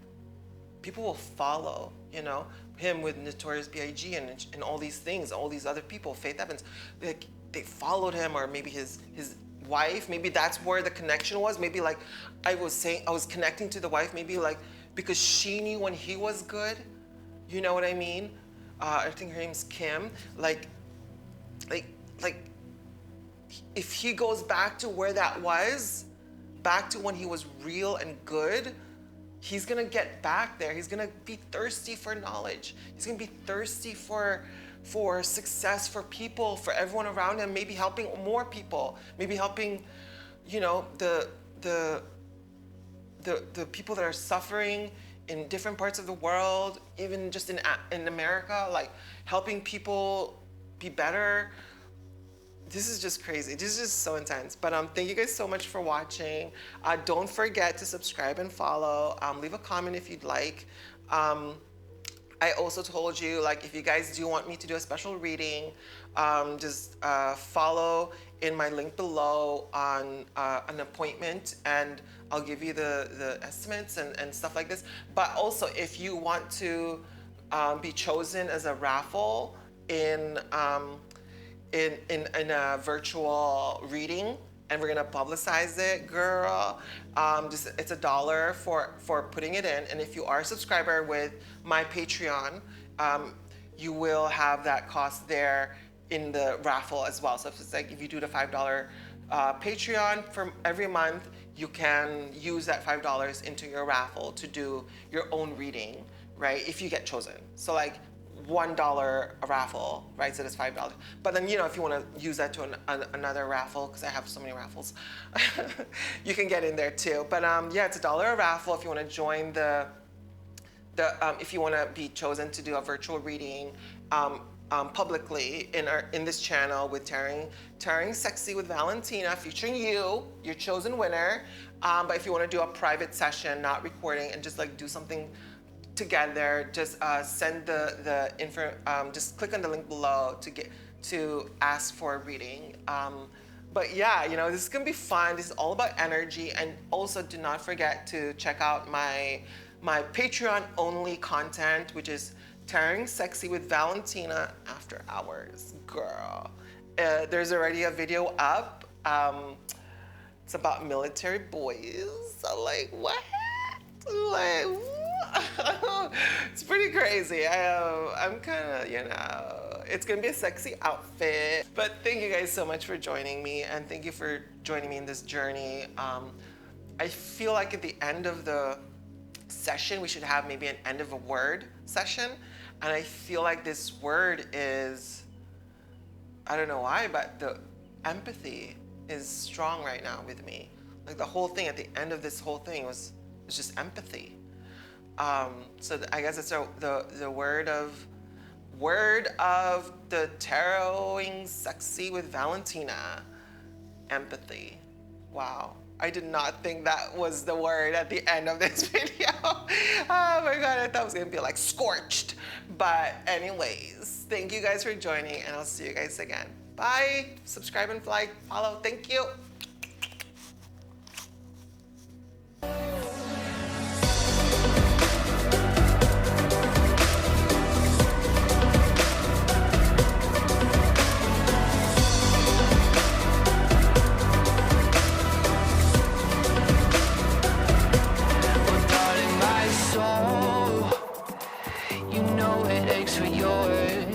people will follow, you know? Him with Notorious B.I.G. and all these things, all these other people, Faith Evans, like they followed him, or maybe his wife, maybe that's where the connection was. Maybe like I was connecting to the wife, maybe like because she knew when he was good, you know what I mean? I think her name's Kim. Like if he goes back to where that was, back to when he was real and good, he's gonna get back there. He's gonna be thirsty for knowledge. He's gonna be thirsty for success, for people, for everyone around him, maybe helping more people, maybe helping, you know, the people that are suffering in different parts of the world, even just in America, like helping people be better. This is just crazy. This is just so intense. But thank you guys so much for watching. Don't forget to subscribe and follow. Leave a comment if you'd like. I also told you, like, if you guys do want me to do a special reading, just follow in my link below on an appointment, and I'll give you the estimates and stuff like this. But also, if you want to be chosen as a raffle in a virtual reading, and we're gonna publicize it, girl. It's $1 for putting it in, and if you are a subscriber with my Patreon, you will have that cost there in the raffle as well. So if it's like, if you do the $5 Patreon for every month, you can use that $5 into your raffle to do your own reading, right? If you get chosen. So like, $1 a raffle, right? So that's $5. But then, you know, if you want to use that to another raffle, because I have so many raffles, you can get in there too. But yeah, it's $1 a raffle if you want to join if you want to be chosen to do a virtual reading publicly in this channel with Taroting Sexy with Valentina, featuring you, your chosen winner. But if you want to do a private session, not recording, and just like do something together, just send the info, just click on the link below to ask for a reading. But yeah, you know, this is gonna be fun. This is all about energy. And also, do not forget to check out my Patreon only content, which is Taroting Sexy with Valentina After Hours, girl. There's already a video up. It's about military boys. So like, what? Like, what? It's pretty crazy. I'm kind of, you know, it's gonna be a sexy outfit. But thank you guys so much for joining me, and thank you for joining me in this journey. I feel like at the end of the session, we should have maybe an end of a word session. And I feel like this word is, I don't know why, but the empathy is strong right now with me. Like the whole thing at the end of this whole thing was just empathy. So I guess it's the word of the tarotingsexy with Valentina, empathy. Wow. I did not think that was the word at the end of this video. Oh my God, I thought it was gonna be like scorched. But anyways, thank you guys for joining, and I'll see you guys again. Bye. Subscribe and like, follow. Thank you. For yours,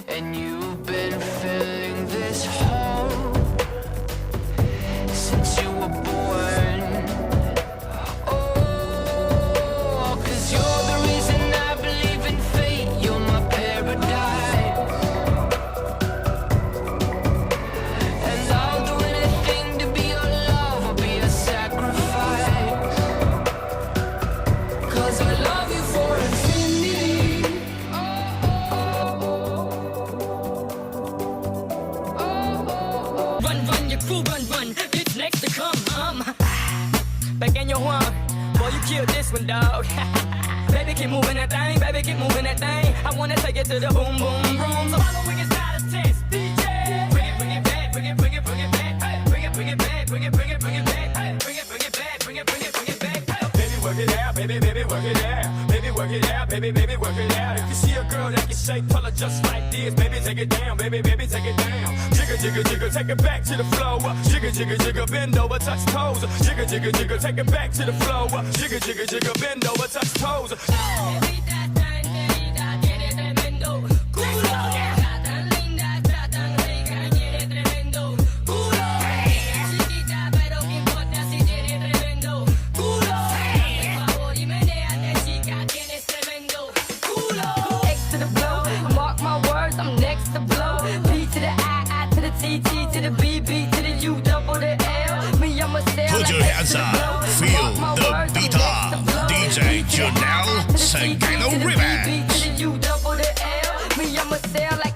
and you've been filling this hole since you were born. Oh, 'cause you're the reason I believe in fate. You're my paradise, and I'll do anything to be your love or be a sacrifice, 'cause I love you for infinity. Run, your crew, run, it's next to come, back in your one, boy, you killed this one, dog. Baby, keep moving that thing, baby, keep moving that thing. I wanna take it to the boom, boom, boom. So following is not a test, DJ. Bring it back, bring it back, hey. Bring it back, bring it back, hey. Bring it back, bring it back, bring it back, hey. Baby, work it out, baby, work it out. Baby, work it out, baby, work it out. If you see a girl that can shake, tell her just like this. Baby, take it down, baby, take it down. Jigger, jigger, jigger, take it back to the floor. Jigger, jigger, jigger, bend over, touch toes. Jigger, jigger, jigger, take it back to the floor. Jigger, jigger, jigger, bend over, touch toes. I'm next to blow. B to the I to the T, T to the B, B to the U, double the L. Me, I'm a sail. Put your hands up, feel the beat up. DJ Janelle Sagano Remix. B to the U, double the L. Me, I'm a sail like